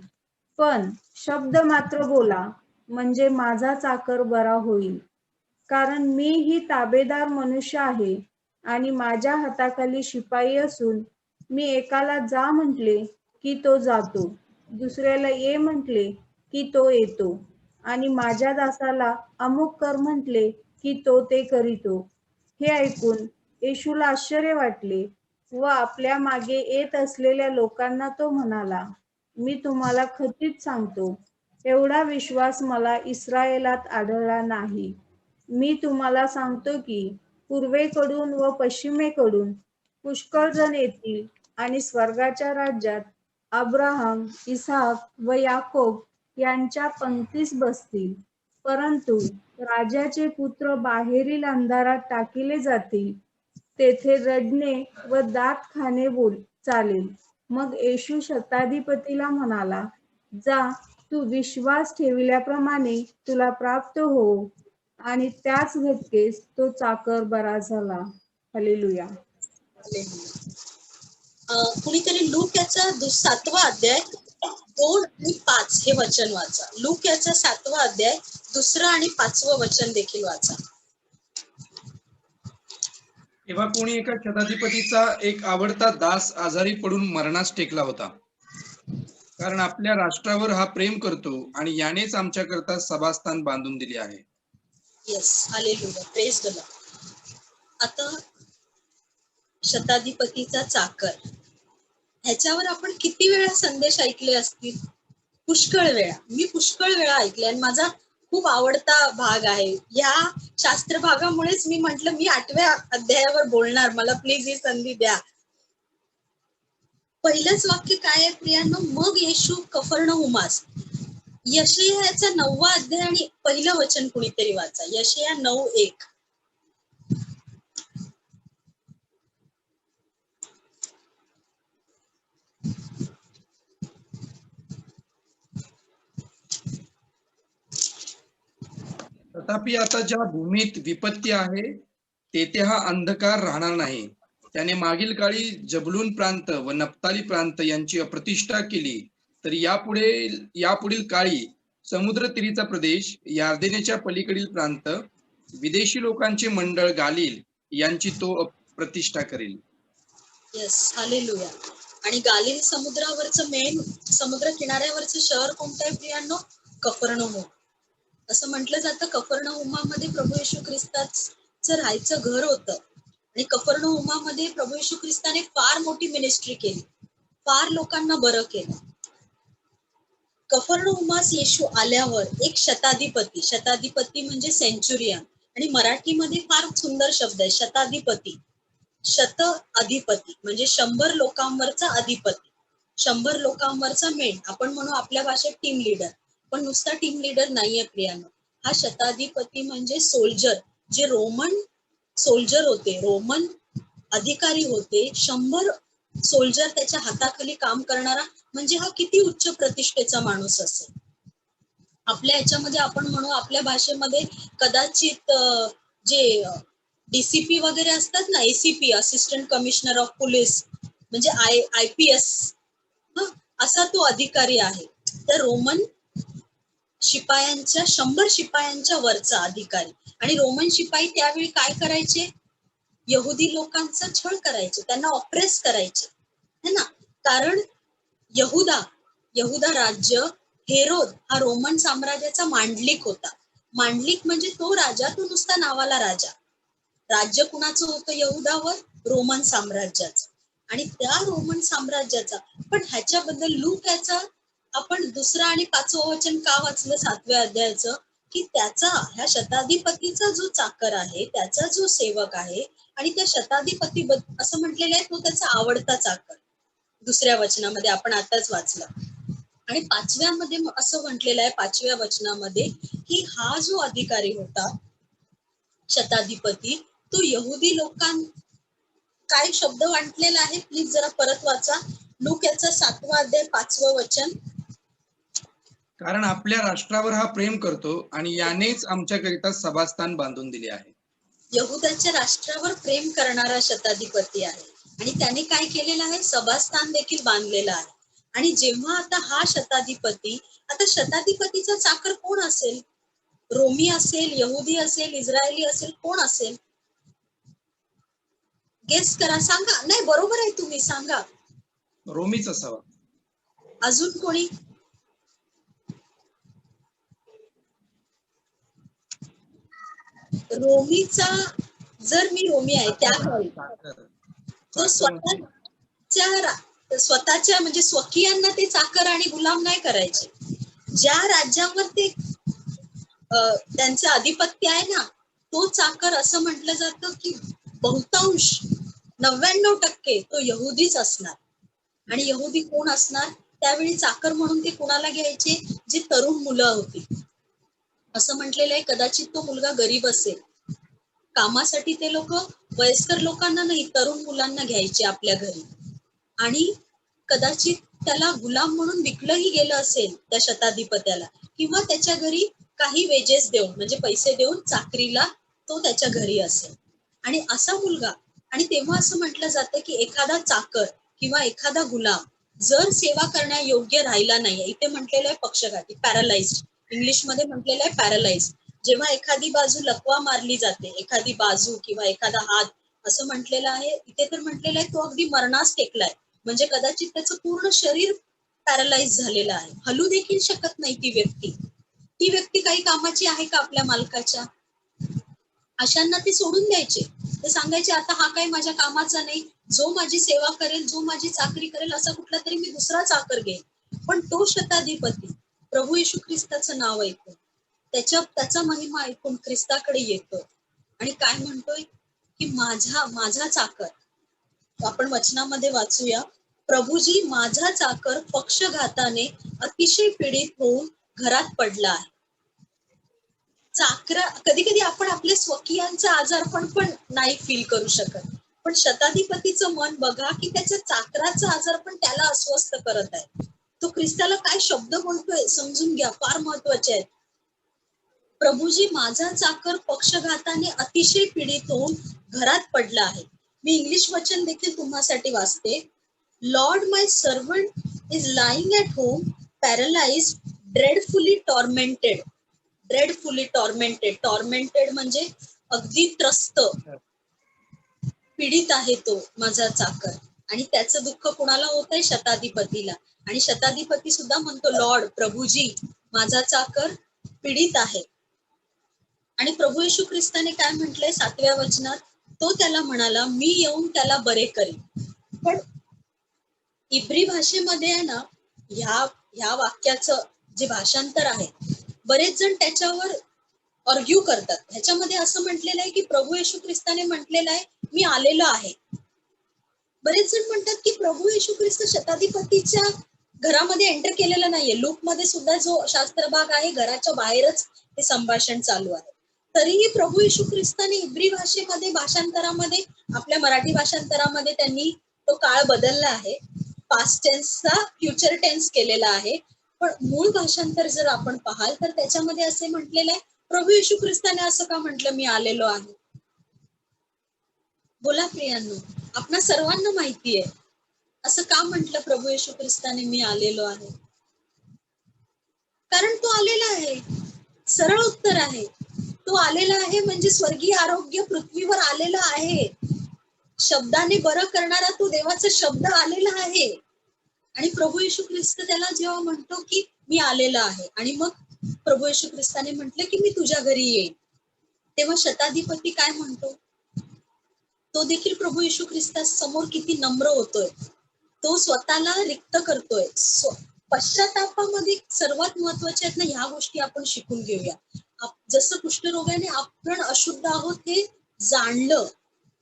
पण शब्द मात्र बोला, म्हणजे माझा चाकर बरा होईल. कारण मी ही ताबेदार मनुष्य आहे आणि माझ्या हाताखाली शिपाई असून मी एकाला जा म्हटले की तो जातो, दुसऱ्याला ये म्हटले की तो येतो, आणि माझ्या दासाला अमुक कर म्हटले की तो ते करीतो. हे ऐकून येशूला आश्चर्य वाटले व आपल्या मागे येत असलेल्या लोकांना तो म्हणाला, मी तुम्हाला खचित सांगतो, एवढा विश्वास मला इस्रायेलात आढळला नाही. मी तुम्हाला सांगतो की पूर्वेकडून व पश्चिमेकडून पुष्कळ जण येतील आणि स्वर्गाच्या राज्यात अब्राहम, इसहाक व याकोब यांच्या पंक्तीस बसतील. परंतु राजाचे पुत्र बाहेरील अंधारात टाकिले जातील, तेथे रडणे व दात खाणे चालेल. मग येशू शताधिपतीला म्हणाला, जा, तू विश्वास ठेविल्याप्रमाणे तुला प्राप्त हो. आणि त्याच घटकेस तो चाकर बरा झाला. हालेलुया. कुणीतरी लूक याचा 7वा अध्याय 2 आणि 5 हे वचन वाचा. लूक याचा 7वा अध्याय 2 आणि 5वं वचन देखील वाचा. तेव्हा कोणी एका शताधिपतीचा एक आवडता दास आजारी पडून मरणास टेकला होता. कारण आपल्या राष्ट्रावर हा प्रेम करतो आणि यानेच आमच्याकरता सभास्थान बांधून दिले आहे. Yes, hallelujah, praise the Lord. आता शताधिपतीचा चाकर, ह्याच्यावर आपण किती वेळा संदेश ऐकले असतील? पुष्कळ वेळा. मी पुष्कळ वेळा ऐकले आणि माझा खूप आवडता भाग आहे. या शास्त्र भागामुळेच मी म्हंटल मी 8व्या अध्यायावर बोलणार, मला प्लीज ही संधी द्या. पहिलंच वाक्य काय आहे प्रियांनो? मग येशू कफर्नहुमास. यशयाचा 9वा अध्याय आणि पहिलं वचन कुणीतरी वाचा. यशया 9:1. तथापि आता ज्या भूमीत विपत्ती आहे तेथे हा अंधकार राहणार नाही. त्याने मागील काळी जबलून प्रांत व नप्ताली प्रांत यांची अप्रतिष्ठा केली, तर यापुढील काळी समुद्र तीरीचा प्रदेश, यार्देनेच्या पलीकडील प्रांत, विदेशी लोकांचे मंडळ गालील यांची तो प्रतिष्ठा करेल. Yes, hallelujah. आणि गालिल समुद्रावरचं मेन समुद्र किनाऱ्यावरचं शहर कोणतं आहे प्रियांनो? कफर्नहूम. असं म्हटलं जातं कफर्नहुमामध्ये प्रभू येशू ख्रिस्ताचं राहायचं घर होतं. आणि कफर्नहुमामध्ये प्रभू येशू ख्रिस्ताने फार मोठी मिनिस्ट्री केली, फार लोकांना बरं केलं. कफर्नहुमास येशू आल्यावर एक शताधिपती, शताधिपती म्हणजे सेंचुरियन, आणि मराठीमध्ये फार सुंदर शब्द आहे शताधिपती. शत अधिपती म्हणजे 100 लोकांवरचा अधिपती, 100 लोकांवरचा मेन. आपण म्हणू आपल्या भाषेत टीम लीडर, पण नुसता टीम लीडर नाहीये प्रियांनो. हा शताधिपती म्हणजे सोल्जर, जे रोमन सोल्जर होते, रोमन अधिकारी होते. 100 सोल्जर त्याच्या हाताखाली काम करणारा म्हणजे हा किती उच्च प्रतिष्ठेचा माणूस असेल. आपल्या याच्यामध्ये आपण म्हणू आपल्या भाषेमध्ये कदाचित जे डीसीपी वगैरे असतात ना, ACP, assistant commissioner of police, म्हणजे IPS, असा तो अधिकारी आहे. तर रोमन शिपायांच्या 100 शिपायांच्या वरचा अधिकारी. आणि रोमन शिपाई त्यावेळी काय करायचे? यहुदी लोकांचा छळ करायचे, त्यांना ऑप्रेस करायचे, है ना. कारण यहुदा राज्य, हेरोद हा रोमन साम्राज्याचा मांडलिक होता. मांडलिक म्हणजे तो राजा, तो नुसता नावाला राजा. राज्य कुणाचं होतं यहुदावर? रोमन साम्राज्याचं. आणि त्या रोमन साम्राज्याचा, पण ह्याच्याबद्दल लूक याचा आपण 2 आणि 5वं वचन का वाचलं 7व्या अध्यायाचं? की त्याचा, ह्या शताधिपतीचा जो चाकर आहे, त्याचा जो सेवक आहे, आणि त्या शताधिपती असं म्हटलेलं आहे तो त्याचा आवडता चाकर. 2ऱ्या वचनामध्ये आपण आताच वाचलं. आणि 5व्यामध्ये असं म्हटलेलं आहे 5व्या वचनामध्ये की हा जो अधिकारी होता शताधिपती, तो यहुदी लोकां काय शब्द वाटलेला आहे, प्लीज जरा परत वाचा. लूक याचा 7वा अध्याय 5वं वचन. कारण आपल्या राष्ट्रावर हा प्रेम करतो आणि यानेच आमच्याकरिता सभास्थान बांधून दिले आहे. यहुदाच्या राष्ट्रावर प्रेम करणारा शताधिपती आहे आणि त्याने काय केलेलं आहे? सभास्थान देखील बांधलेलं आहे. आणि जेव्हा आता हा शताधिपती, आता शताधिपतीचा चाकर कोण असेल? रोमी असेल, यहुदी असेल, इस्रायली असेल, कोण असेल? गेस करा, सांगा. नाही, बरोबर आहे, तुम्ही सांगा. रोमीच असावा. अजून कोणी? रोमीचा, जर मी रोमी आहे त्या काळी तो स्वतःच्या म्हणजे स्वकीयांना ते चाकर आणि गुलाम नाही करायचे. ज्या राज्यावर ते त्यांचं आधिपत्य आहे ना, तो चाकर असं म्हटलं जातं की बहुतांश 99% तो यहुदीच असणार. आणि यहुदी कोण असणार त्यावेळी चाकर म्हणून? ते कुणाला घ्यायचे? जे तरुण मुलं होती. असं म्हटलेलं आहे कदाचित तो मुलगा गरीब असेल, कामासाठी ते लोक वयस्कर लोकांना नाही, तरुण मुलांना घ्यायचे आपल्या घरी. आणि कदाचित त्याला गुलाम म्हणून विकलंही गेलं असेल त्या शताधिपत्याला, किंवा त्याच्या घरी काही वेजेस देऊन म्हणजे पैसे देऊन चाकरीला तो त्याच्या घरी असेल. आणि असा मुलगा आणि तेव्हा असं म्हटलं जातं की एखादा चाकर किंवा एखादा गुलाम जर सेवा करण्यायोग्य राहिला नाहीये, इथे म्हटलेलं आहे पक्षघाती, पॅरालाइज, इंग्लिशमध्ये म्हटलेलं आहे पॅरालाइज. जेव्हा एखादी बाजू लकवा मारली जाते, एखादी बाजू किंवा एखादा हात असं म्हटलेलं आहे, इथे तर म्हटलेलं आहे तो अगदी मरणास टेकलाय, म्हणजे कदाचित त्याचं पूर्ण शरीर पॅरालाइज झालेलं आहे, हलू देखील शकत नाही ती व्यक्ती. ती व्यक्ती काही कामाची आहे का आपल्या मालकाच्या? अशांना ते सोडून द्यायचे, ते सांगायचे आता हा काही माझ्या कामाचा नाही, जो माझी सेवा करेल, जो माझी चाकरी करेल असा कुठला तरी मी दुसरा चाकर घेईन. पण तो शताधिपती प्रभू येशू ख्रिस्ताचं नाव ऐकून, त्याचा महिमा ऐकून ख्रिस्ताकडे येतो आणि काय म्हणतोय की माझा चाकर, आपण वचनामध्ये वाचूया, प्रभूजी माझा चाकर पक्षघाताने अतिशय पीडित होऊन घरात पडला आहे. चाकरा, कधी कधी आपण आपल्या स्वकीयांचा आजारपण पण नाही फील करू शकत, पण शताधिपतीचं मन बघा की त्याच्या चाकराचं आजारपण त्याला अस्वस्थ करत आहे. तो ख्रिस्ताला काय शब्द बोलतोय समजून घ्या, फार महत्वाचे आहेत. प्रभूजी माझा चाकर पक्षघाताने अतिशय पीडित होऊन घरात पडला आहे. मी इंग्लिश वचन देखील तुम्हासाठी वाचते. Lord my servant is lying at home paralysed dreadfully tormented. Dreadfully tormented, tormented म्हणजे अगदी त्रस्त, पीडित आहे तो माझा चाकर. आणि त्याचं दुःख कुणाला होत आहे? शताधिपतीला. आणि शताधिपती सुद्धा म्हणतो लॉर्ड, प्रभूजी माझा चाकर पीडित आहे. आणि प्रभू येशू ख्रिस्ताने काय म्हटलंय 7व्या वचनात? तो त्याला म्हणाला मी येऊन त्याला बरे करीन. पण इब्री भाषेमध्ये आहे ना, ह्या वाक्याचं जे भाषांतर आहे, बरेच जण त्याच्यावर आर्ग्यू करतात. ह्याच्यामध्ये असं म्हटलेलं आहे की प्रभू येशू ख्रिस्ताने म्हटलेलं आहे मी आलेलो आहे. बरेच जण म्हणतात की प्रभू येशू ख्रिस्त शताधिपतीच्या घरामध्ये एंटर केलेलं नाहीये. लूक मध्ये सुद्धा जो शास्त्र भाग आहे, घराच्या बाहेरच हे संभाषण चालू आहे. तरीही प्रभू येशू ख्रिस्ताने इब्री भाषेमध्ये भाषांतरामध्ये, आपल्या मराठी भाषांतरामध्ये त्यांनी तो काळ बदलला आहे, पास्ट टेन्सचा फ्युचर टेन्स केलेला आहे. पण मूळ भाषांतर जर आपण पाहाल तर त्याच्यामध्ये असे म्हटलेलं आहे प्रभू येशू ख्रिस्ताने असं का म्हटलं मी आलेलो आहे? बोला प्रियांनो, आपणा सर्वांना माहिती आहे असं का म्हटलं प्रभू येशू ख्रिस्ताने मी आलेलो आहे? कारण तो आलेला आहे. सरळ उत्तर आहे, तो आलेला आहे म्हणजे स्वर्गीय आरोग्य पृथ्वीवर आलेलं आहे. शब्दाने बरं करणारा तो देवाचा शब्द आलेला आहे. आणि प्रभू येशू ख्रिस्त त्याला जेव्हा म्हणतो की मी आलेला आहे, आणि मग प्रभू येशू ख्रिस्ताने म्हटलं की मी तुझ्या घरी येईन, तेव्हा शताधिपती काय म्हणतो? तो देखील प्रभू येशू ख्रिस्ता समोर किती नम्र होतोय. तो स्वतःला रिक्त करतोय. पश्चातापामध्ये सर्वात महत्वाचे आहेत ना ह्या गोष्टी आपण शिकून घेऊया. जसं कुष्ठरोगाने आपण अशुद्ध आहोत हे जाणलं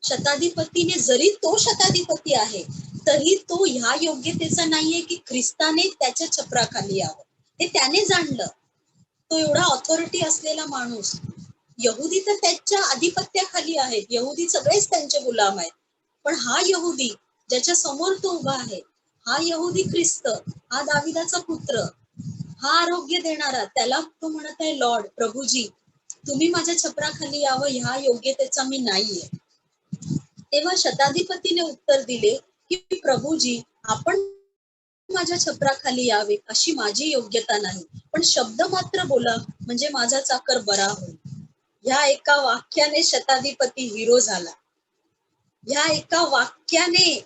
शताधिपतीने, जरी तो शताधिपती आहे तरी तो ह्या योग्यतेचा नाहीये की ख्रिस्ताने त्याच्या छपराखाली यावं, हे त्याने जाणलं. तो एवढा ऑथॉरिटी असलेला माणूस, यहुदी तर त्याच्या आधिपत्याखाली आहेत, यहुदी सगळेच त्यांचे गुलाम आहेत, पण हा यहुदी ज्याच्या समोर तो उभा आहे, हा यहुदी ख्रिस्त, हा दाविदाचा पुत्र, हा आरोग्य देणारा, त्याला तो म्हणत आहे लॉर्ड, प्रभूजी तुम्ही माझ्या छपराखाली यावं, ह्या योग्यतेचा मी नाहीये. तेव्हा शताधिपतीने उत्तर दिले की प्रभूजी आपण माझ्या छपराखाली यावे अशी माझी योग्यता नाही, पण शब्द मात्र बोला म्हणजे माझा चाकर बरा होईल. ह्या एका वाक्याने शताधिपती हिरो झाला. ह्या एका वाक्याने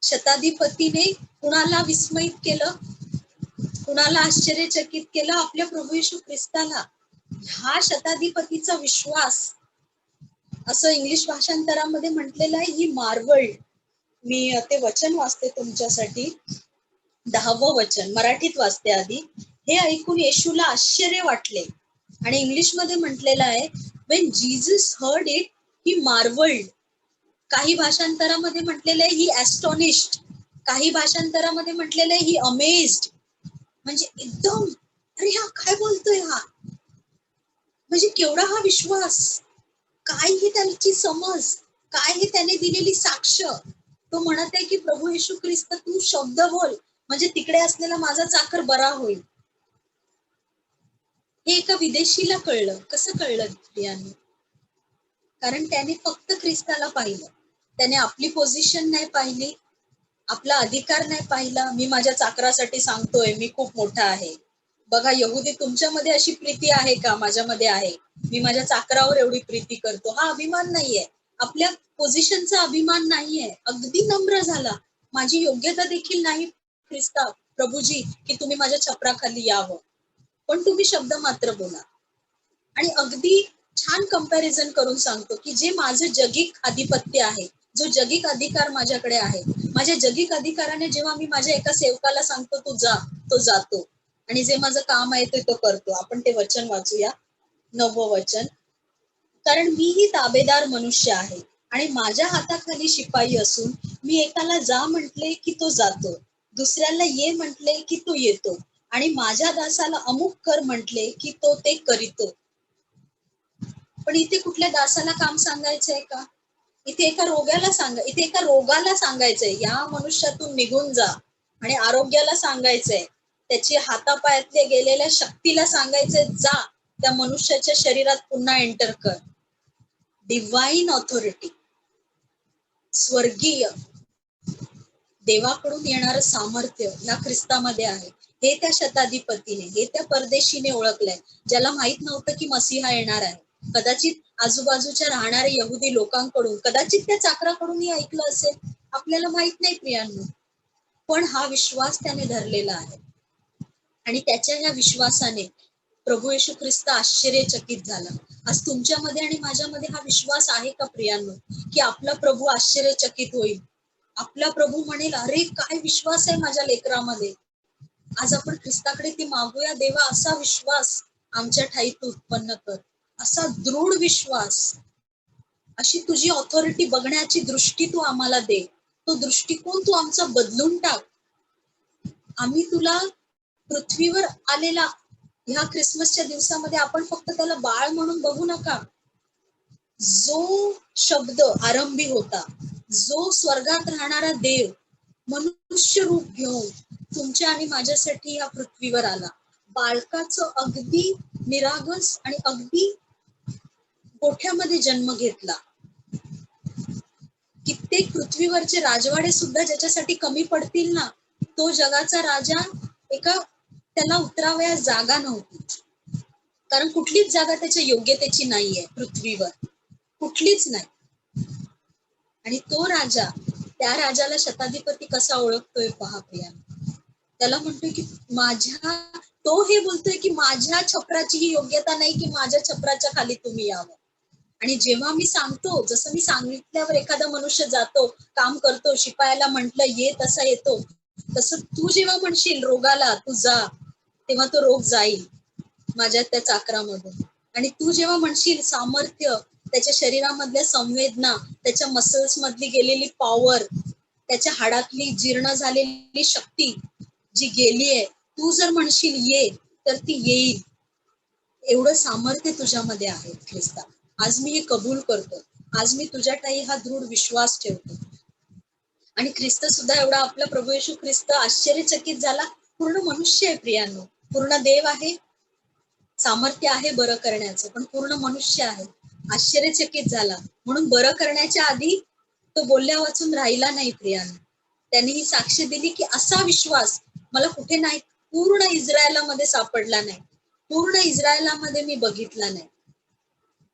शताधिपतीने कुणाला विस्मयित केलं, कुणाला आश्चर्यचकित केलं? आपल्या प्रभू येशू ख्रिस्ताला. हा शताधिपतीचा विश्वास, असं इंग्लिश भाषांतरामध्ये म्हटलेलं आहे ही मार्वल्ड. मी ते वचन वाचते तुमच्यासाठी, 10वं वचन मराठीत वाचते आधी. हे ऐकून येशूला आश्चर्य वाटले. आणि इंग्लिश मध्ये म्हटलेलं आहे when Jesus heard it he marveled. काही भाषांतरामध्ये म्हटलेलं आहे ही ॲस्टॉनिश्ड, काही भाषांतरामध्ये म्हटलेलं आहे ही अमेज्ड. म्हणजे एकदम अरे हा काय बोलतोय हा, म्हणजे केवढा हा विश्वास, काय ही त्याची समज, काय ही त्याने दिलेली साक्ष. तो म्हणत आहे की प्रभू येशू ख्रिस्त तू शब्द बोल म्हणजे तिकडे असलेला माझा चाकर बरा होईल. हे एका विदेशीला कळलं. कसं कळलं प्रियांनो? कारण त्याने फक्त ख्रिस्ताला पाहिलं. त्याने आपली पोझिशन नाही पाहिली, आपला अधिकार नाही पाहिला. मी माझ्या चाकरासाठी सांगतोय मी खूप मोठा आहे. बघा यहुदी, तुमच्यामध्ये अशी प्रीती आहे का? माझ्यामध्ये आहे. मी माझ्या चाकरावर एवढी प्रीती करतो. हा अभिमान नाहीये, आपल्या पोझिशनचा अभिमान नाहीये. अगदी नम्र झाला. माझी योग्यता देखील नाही ख्रिस्ता प्रभूजी की तुम्ही माझ्या छपराखाली यावं, पण तुम्ही शब्द मात्र बोला. आणि अगदी छान कंपॅरिझन करून सांगतो की जे माझं जगिक आधिपत्य आहे, जो जगिक अधिकार माझ्याकडे आहे, माझ्या जगिक अधिकाराने जेव्हा मी माझ्या एका सेवकाला सांगतो तू जा, तो जातो. आणि जे माझं काम आहे ते तो करतो. आपण ते वचन वाचूया, 9वं वचन. कारण मीही ताबेदार मनुष्य आहे आणि माझ्या हाताखाली शिपाई असून मी एकाला जा म्हटले की तो जातो, दुसऱ्याला ये म्हटले की तो येतो, आणि माझ्या दासाला अमुक कर म्हटले की तो ते करीतो. पण इथे कुठल्या दासाला काम सांगायचंय का? इथे एका रोगाला सांगायचंय या मनुष्यातून निघून जा, आणि आरोग्याला सांगायचंय, त्याची हातापायातले गेलेल्या शक्तीला सांगायचंय जा त्या मनुष्याच्या शरीरात पुन्हा एंटर कर. डिवाइन ऑथॉरिटी, स्वर्गीय देवाकडून येणारं सामर्थ्य ह्या ख्रिस्तामध्ये आहे. हे त्या शताधिपतीने, हे त्या परदेशीने ओळखलंय, ज्याला माहित नव्हतं की मसीहा येणार आहे. कदाचित आजूबाजूच्या राहणाऱ्या यहुदी लोकांकडून, कदाचित त्या चाकराकडूनही ऐकलं असेल, आपल्याला माहित नाही प्रियांनो. पण हा विश्वास त्याने धरलेला आहे आणि त्याच्या या विश्वासाने प्रभू येशू ख्रिस्त आश्चर्यचकित झाला. आज तुमच्यामध्ये आणि माझ्यामध्ये हा विश्वास आहे का प्रियांनो, की आपला प्रभू आश्चर्यचकित होईल? आपला प्रभू म्हणेल, अरे काय विश्वास आहे माझ्या लेकरामध्ये. आज आपण ख्रिस्ताकडे ती मागूया, देवा असा विश्वास आमच्या ठाई तू उत्पन्न कर, असा दृढ विश्वास, अशी तुझी ऑथॉरिटी बघण्याची दृष्टी तू आम्हाला दे. तो दृष्टिकोन तू आमचा बदलून टाक. आम्ही तुला पृथ्वीवर आलेला ह्या ख्रिसमसच्या दिवसामध्ये आपण फक्त त्याला बाळ म्हणून बघू नका. जो शब्द आरंभी होता, जो स्वर्गात राहणारा देव मनुष्य रूप घेऊन तुमच्या आणि माझ्यासाठी या पृथ्वीवर आला, बालकाचं अगदी निरागस आणि अगदी गोठ्यामध्ये जन्म घेतला. कित्येक पृथ्वीवरचे राजवाडे सुद्धा ज्याच्यासाठी कमी पडतील ना, तो जगाचा राजा, त्याला उतरावयास जागा नव्हती, कारण कुठलीच जागा त्याच्या योग्यतेची नाहीये पृथ्वीवर, कुठलीच नाही. आणि तो राजा, त्या राजाला शताधिपती कसा ओळखतोय पहा प्रिया. त्याला म्हणतोय की तो हे बोलतोय की माझ्या छपराची ही योग्यता नाही की माझ्या छपराच्या खाली तुम्ही यावं. आणि जेव्हा मी सांगतो, जसं मी सांगितल्यावर एखादा मनुष्य जातो, काम करतो, शिपायाला म्हटलं ये तसा येतो, तसं तू जेव्हा म्हणशील रोगाला तू जा, तेव्हा तो रोग जाईल माझ्या त्या चाकरामधून. आणि तू जेव्हा म्हणशील सामर्थ्य, त्याच्या शरीरामधल्या संवेदना, त्याच्या मसल्स मधली गेलेली पॉवर, त्याच्या हाडातली जीर्ण झालेली शक्ती जी गेलीये, तू जर म्हणशील ये तर ती येईल. एवढं सामर्थ्य तुझ्यामध्ये आहे ख्रिस्ता. आज मी हे कबूल करतो. आज मी तुझ्या ठाई हा दृढ विश्वास ठेवतो. आणि ख्रिस्त सुद्धा एवढा आपला प्रभू येशू ख्रिस्त आश्चर्यचकित झाला. पूर्ण मनुष्य आहे प्रियांनो, पूर्ण देव आहे, सामर्थ्य आहे बरं करण्याचं, पण पूर्ण मनुष्य आहे. आश्चर्यचकित झाला म्हणून बरं करण्याच्या आधी तो बोलल्या वाचून राहिला नाही प्रियांनो. त्यांनी ही साक्ष दिली की असा विश्वास मला कुठे नाही, पूर्ण इस्रायलामध्ये सापडला नाही, पूर्ण इस्रायलामध्ये मी बघितला नाही.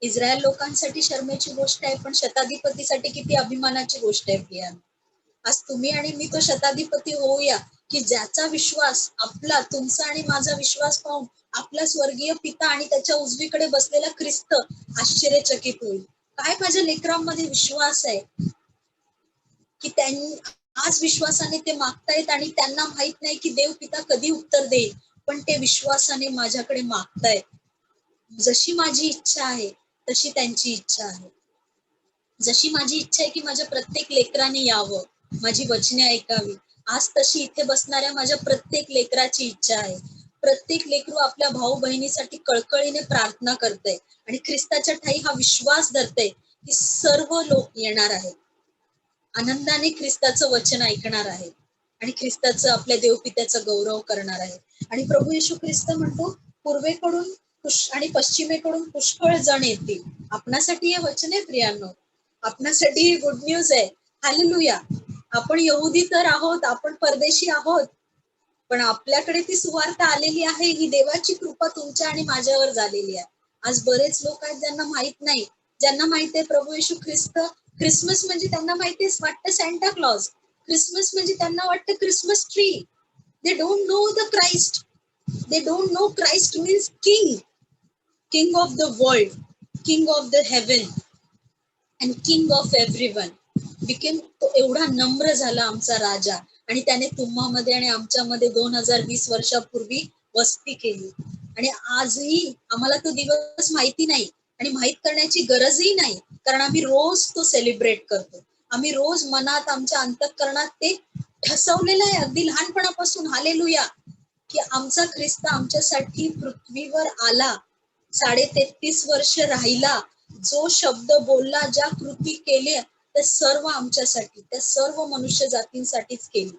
इस्रायल लोकांसाठी शर्मेची गोष्ट आहे, पण शताधिपतीसाठी किती अभिमानाची गोष्ट आहे प्रियांनो. आज तुम्ही आणि मी तो शताधिपती होऊया की ज्याचा विश्वास, आपला तुमचा आणि माझा विश्वास पाहून आपला स्वर्गीय पिता आणि त्याच्या उजवीकडे बसलेला ख्रिस्त आश्चर्यचकित होईल. काय माझ्या लेकरांमध्ये विश्वास आहे की त्यांनी आज विश्वासाने ते मागतायत आणि त्यांना माहित नाही की देव पिता कधी उत्तर देईल, पण ते विश्वासाने माझ्याकडे मागतायत. जशी माझी इच्छा आहे तशी त्यांची इच्छा आहे. जशी माझी इच्छा आहे की माझ्या प्रत्येक लेकराने यावं, माझी वचने ऐकावी, आज तशी इथे बसणाऱ्या माझ्या प्रत्येक लेकराची इच्छा आहे. प्रत्येक लेकरू आपल्या भाऊ बहिणीसाठी कळकळीने प्रार्थना करतंय आणि ख्रिस्ताच्या ठाई हा विश्वास धरतंय की सर्व लोक येणार आहेत, आनंदाने ख्रिस्ताचं वचन ऐकणार आहे आणि ख्रिस्ताचं, आपल्या देवपित्याचा गौरव करणार आहे. आणि प्रभू येशू ख्रिस्त म्हणतो, पूर्वेकडून आणि पश्चिमेकडून पुष्कळ जण येतील. आपणासाठी हे वचन आहे प्रियांनो, आपणासाठी ही गुड न्यूज आहे. हालेलुया. आपण यहुदी तर आहोत, आपण परदेशी आहोत, पण आपल्याकडे ती सुवार्थ आलेली आहे. ही देवाची कृपा तुमच्या आणि माझ्यावर झालेली आहे. आज बरेच लोक आहेत ज्यांना माहित नाही, ज्यांना माहित आहे प्रभू येशू ख्रिस्त, क्रिसमस म्हणजे त्यांना माहिती वाटतं सॅन्टा क्लॉज, क्रिसमस म्हणजे त्यांना वाटतं Christmas tree. They don't know the Christ. They don't know Christ means king, king of the world, king of the haven and king of everyone. Became तो एवढा नम्र झाला आमचा राजा, आणि त्याने तुम्हामध्ये आणि आमच्यामध्ये 2020 वर्षापूर्वी वस्ती केली. आणि आजही आम्हाला तो दिवस माहिती नाही आणि माहित करण्याची गरजही नाही, कारण आम्ही रोज तो सेलिब्रेट करतो. आम्ही रोज मनात, आमच्या अंतःकरणात ते ठसवलेलं आहे अगदी लहानपणापासून. हालेलुया. की आमचा ख्रिस्त आमच्यासाठी पृथ्वीवर आला, 33.5 वर्ष राहिला, जो शब्द बोलला, ज्या कृती केल्या, त्या सर्व आमच्यासाठी, त्या सर्व मनुष्य जातींसाठीच केली.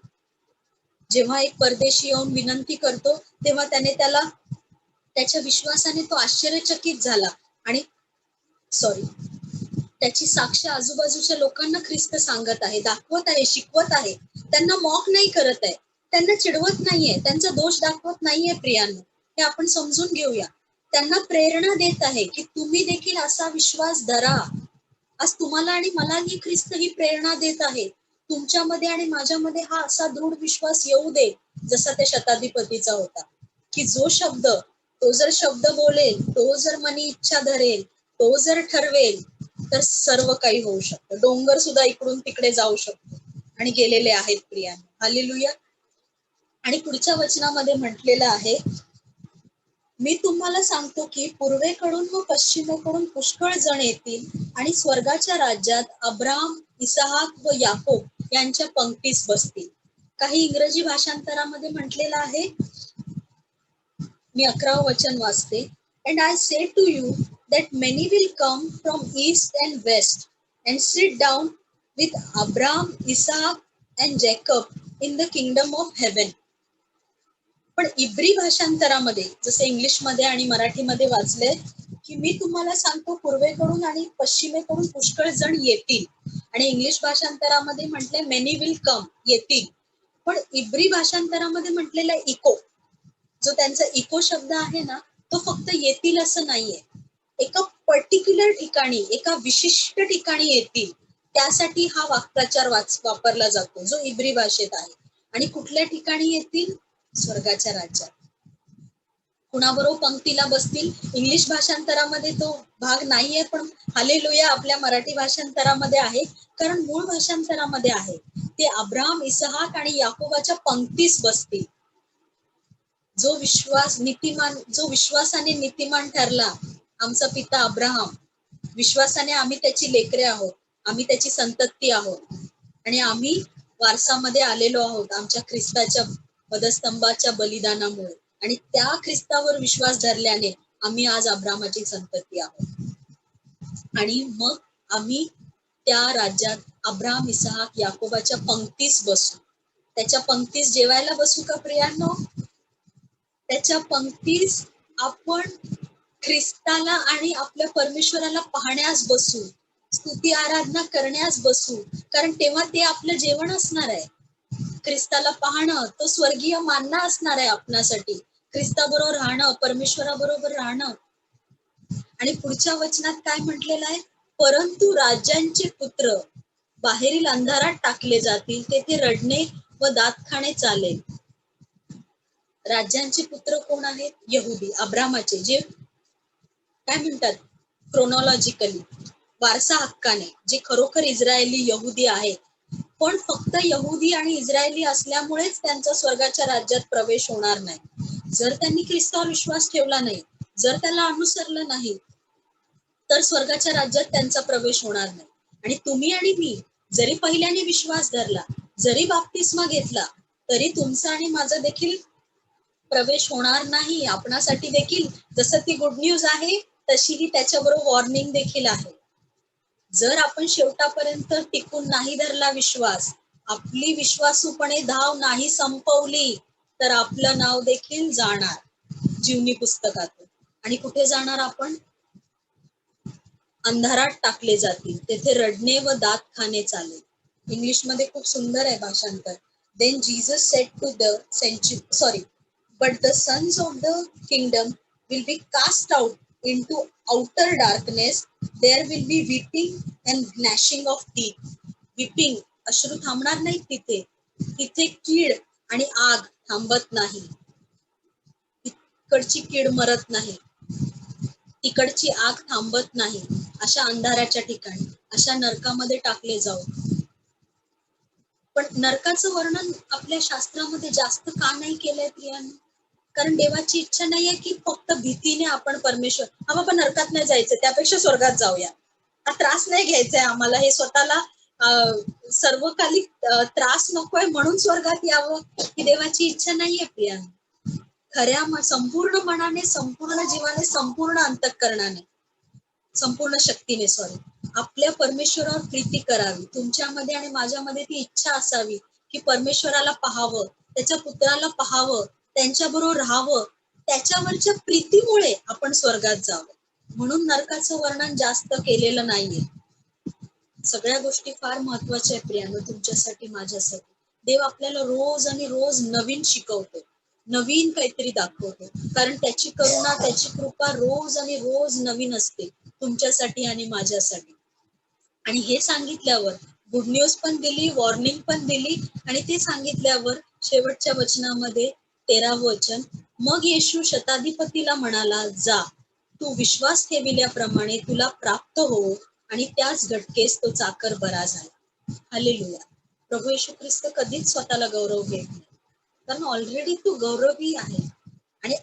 जेव्हा एक परदेशी येऊन विनंती करतो, तेव्हा त्याला त्याच्या विश्वासाने तो आश्चर्यचकित झाला, आणि त्याची साक्ष आजूबाजूच्या लोकांना ख्रिस्त सांगत आहे, दाखवत आहे, शिकवत आहे. त्यांना मॉक नाही करत आहे, त्यांना चिडवत नाहीये, त्यांचा दोष दाखवत नाहीये. प्रियांनो, हे आपण समजून घेऊया. त्यांना प्रेरणा देत आहे की तुम्ही देखील असा विश्वास धरा. आज तुम्हाला आणि मलाही ख्रिस्त ही प्रेरणा देत आहे. तुमच्यामध्ये आणि माझ्यामध्ये हा असा दृढ विश्वास येऊ दे, जसा त्या शताधिपतीचा होता, की जो शब्द, तो जर शब्द बोलेल, तो जर मनी इच्छा धरेल, तो जर ठरवेल, तर सर्व काही होऊ शकतं. डोंगर सुद्धा इकडून तिकडे जाऊ शकतो, आणि गेलेले आहेत प्रियांनो. हालेलुया. आणि पुढच्या वचनामध्ये म्हटलेलं आहे, मी तुम्हाला सांगतो की पूर्वेकडून व पश्चिमेकडून पुष्कळ जण येतील आणि स्वर्गाच्या राज्यात अब्राम, इसहाक व याकोब यांच्या पंक्तीस बसतील. काही इंग्रजी भाषांतरामध्ये म्हटलेलं आहे, मी 11 वचन वाचते. And I say to you that many will come from east and west and sit down with Abraham, Isaac and Jacob in the kingdom of heaven. पण इब्री भाषांतरामध्ये, जसे इंग्लिशमध्ये आणि मराठीमध्ये वाचले, की मी तुम्हाला सांगतो पूर्वेकडून आणि पश्चिमेकडून पुष्कळ जण येतील, आणि इंग्लिश भाषांतरामध्ये म्हटले मेनी विल कम, येतील. पण इब्री भाषांतरामध्ये म्हटलेला इको, जो त्यांचा इको शब्द आहे ना, तो फक्त येतील असं नाहीये. एका पर्टिक्युलर ठिकाणी, एका विशिष्ट ठिकाणी येतील, त्यासाठी हा वाक्प्रचार वापरला जातो, जो इब्री भाषेत आहे. आणि कुठल्या ठिकाणी येतील? स्वर्गाच्या राज्यात. कुणाबरोबर पंक्तीला बसतील? इंग्लिश भाषांतरामध्ये तो भाग नाहीये, पण हालेलुया आपल्या मराठी भाषांतरामध्ये आहे, कारण मूळ भाषांतरामध्ये आहे. ते अब्राम, इसहाक आणि याकोबाच्या पंक्तीस बसतील. जो विश्वासाने नीतिमान ठरला, आमचा पिता अब्राहम, विश्वासाने आम्ही त्याची लेकरे आहोत, आम्ही त्याची संतती आहोत, आणि आम्ही वारसामध्ये आलेलो आहोत आमच्या ख्रिस्ताच्या वधस्तंभाच्या बलिदानामुळे. आणि त्या ख्रिस्तावर विश्वास धरल्याने आम्ही आज अब्रामाची संतती आहोत. आणि मग आम्ही त्या राज्यात अब्राम, इसहाक, याकोबाच्या पंक्तीस बसू. त्याच्या पंक्तीस जेवायला बसू का प्रियांनो? त्याच्या पंक्तीस आपण ख्रिस्ताला आणि आपल्या परमेश्वराला पाहण्यास बसू, स्तुती आराधना करण्यास बसू, कारण तेव्हा ते आपलं जेवण असणार आहे. ख्रिस्ताला पाहणं, तो स्वर्गीय मानना असणार आहे आपणासाठी. ख्रिस्ताबरोबर राहणं, परमेश्वराबरोबर राहणं. आणि पुढच्या वचनात काय म्हटलेलं आहे? परंतु राज्यांचे पुत्र बाहेरील अंधारात टाकले जातील, तेथे रडणे व दात खाणे चालेल. राज्यांचे पुत्र कोण आहेत? यहुदी, अब्रामाचे, जे काय म्हणतात क्रोनॉलॉजिकली, वारसा हक्काने, जे खरोखर इस्रायली यहुदी आहेत. पण फक्त यहुदी आणि इस्रायली असल्यामुळेच त्यांचा स्वर्गाच्या राज्यात प्रवेश होणार नाही. जर त्यांनी ख्रिस्तावर विश्वास ठेवला नाही, जर त्याला अनुसरलं नाही, तर स्वर्गाच्या राज्यात त्यांचा प्रवेश होणार नाही. आणि तुम्ही आणि मी जरी पहिल्याने विश्वास धरला, जरी बाप्तिस्मा घेतला, तरी तुमचा आणि माझा देखील प्रवेश होणार नाही. आपणासाठी देखील जसं ती गुड न्यूज आहे, तशी ही त्याच्याबरोबर वॉर्निंग देखील आहे. जर आपण शेवटापर्यंत टिकून नाही धरला विश्वास, आपली विश्वासूपणे धाव नाही संपवली, तर आपलं नाव देखील जाणार जीवनी पुस्तकातून. आणि कुठे जाणार आपण? अंधारात टाकले जातील, तेथे रडणे व दात खाणे चालेल. इंग्लिश मध्ये खूप सुंदर आहे भाषांतर. Then Jesus said to the but the sons of the kingdom will be cast out into outer darkness. There will be weeping and gnashing of teeth. Weeping, अश्रू थांबणार नाही तिथे. तिथे कीड आणि आग थांबत नाही. इकडची कीड मरत नाही, तिकडची आग थांबत नाही. अशा अंधाराच्या ठिकाणी, अशा नरकामध्ये टाकले जाऊ. पण नरकाचं वर्णन आपल्या शास्त्रामध्ये जास्त का नाही केलंय प्रियांनो? कारण देवाची इच्छा नाहीये की फक्त भीतीने आपण परमेश्वर, हा बाबा नरकात नाही जायचं, त्यापेक्षा स्वर्गात जाऊया, हा त्रास नाही घ्यायचाय आम्हाला, हे स्वतःला सर्वकालिक त्रास नकोय म्हणून स्वर्गात यावं, ही देवाची इच्छा नाहीये प्रियांनो. खऱ्या संपूर्ण मनाने, संपूर्ण जीवाने, संपूर्ण अंतःकरणाने, संपूर्ण शक्तीने आपल्या परमेश्वरावर प्रीती करावी. तुमच्यामध्ये आणि माझ्यामध्ये ती इच्छा असावी की परमेश्वराला पाहावं, त्याच्या पुत्राला पाहावं, त्यांच्याबरोबर राहावं. त्याच्यावरच्या प्रीतीमुळे आपण स्वर्गात जावं. म्हणून नरकाचं वर्णन जास्त केलेलं नाहीये. सगळ्या गोष्टी फार महत्वाच्या आहे प्रियानो, तुमच्यासाठी, माझ्यासाठी. देव आपल्याला रोज आणि रोज नवीन शिकवतो, नवीन काहीतरी दाखवतो. कारण त्याची करुणा, त्याची कृपा रोज आणि रोज नवीन असते तुमच्यासाठी आणि माझ्यासाठी. आणि हे सांगितल्यावर गुड न्यूज पण दिली, वॉर्निंग पण दिली. आणि ते सांगितल्यावर शेवटच्या वचनामध्ये 13व वचन, मग येशू शताधिपतीला म्हणाला, जा, तू विश्वास ठेविल्याप्रमाणे तुला प्राप्त हो. आणि त्याच घटकेस तो चाकर बरा झाला. हालेलुया. प्रभू येशू ख्रिस्त कधीच स्वतःला गौरव घेत नाही, कारण ऑलरेडी तो गौरवी आहे. आणि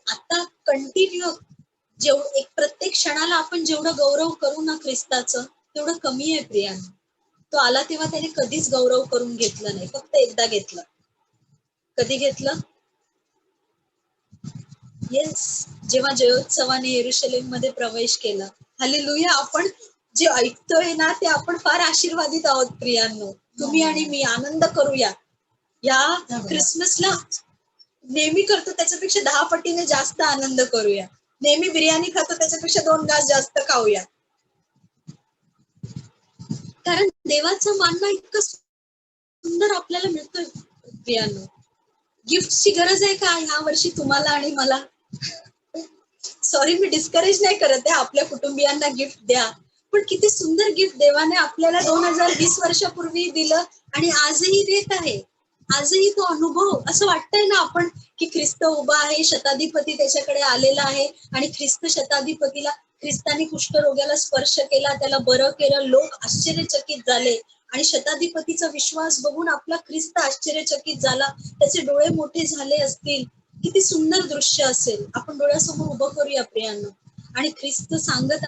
आता कंटिन्यू एक प्रत्येक क्षणाला आपण जेवढं गौरव करू ना ख्रिस्ताचं, तेवढं कमी आहे प्रियांनो. तो आला तेव्हा त्याने कधीच गौरव करून घेतला नाही, फक्त एकदा घेतलं. कधी घेतलं? येस, जेव्हा जयोत्सवाने येरुशलेम मध्ये प्रवेश केला. हालेलुया. आपण जे ऐकतोय ना ते आपण फार आशीर्वादित आहोत प्रियांनो. तुम्ही आणि मी आनंद करूया. या क्रिसमसला नेहमी करतो त्याच्यापेक्षा 10 पटीने जास्त आनंद करूया. नेहमी बिर्याणी खातो त्याच्यापेक्षा 2 घास जास्त खाऊया. कारण देवाचं मानणं इतकं सुंदर आपल्याला मिळतोय प्रियांनो. गिफ्टची गरज आहे का ह्या वर्षी तुम्हाला आणि मला? सॉरी, मी डिस्करेज नाही करत आहे, आपल्या कुटुंबियांना गिफ्ट द्या. पण किती सुंदर गिफ्ट देवाने आपल्याला 2020 वर्षापूर्वी दिलं आणि आजही देत आहे. आजही तो अनुभव, असं वाटतंय ना आपण की ख्रिस्त उभा आहे, शताधिपती त्याच्याकडे आलेला आहे आणि ख्रिस्ताने कुष्ठरोग्याला स्पर्श केला, त्याला बरं केलं. लोक आश्चर्यचकित झाले आणि शताधिपतीचा विश्वास बघून आपला ख्रिस्त आश्चर्यचकित झाला. त्याचे डोळे मोठे झाले असतील. किती सुंदर दृश्य असेल. आपण डोळ्यासमोर उभं करूया प्रियांनो. आणि ख्रिस्त सांगत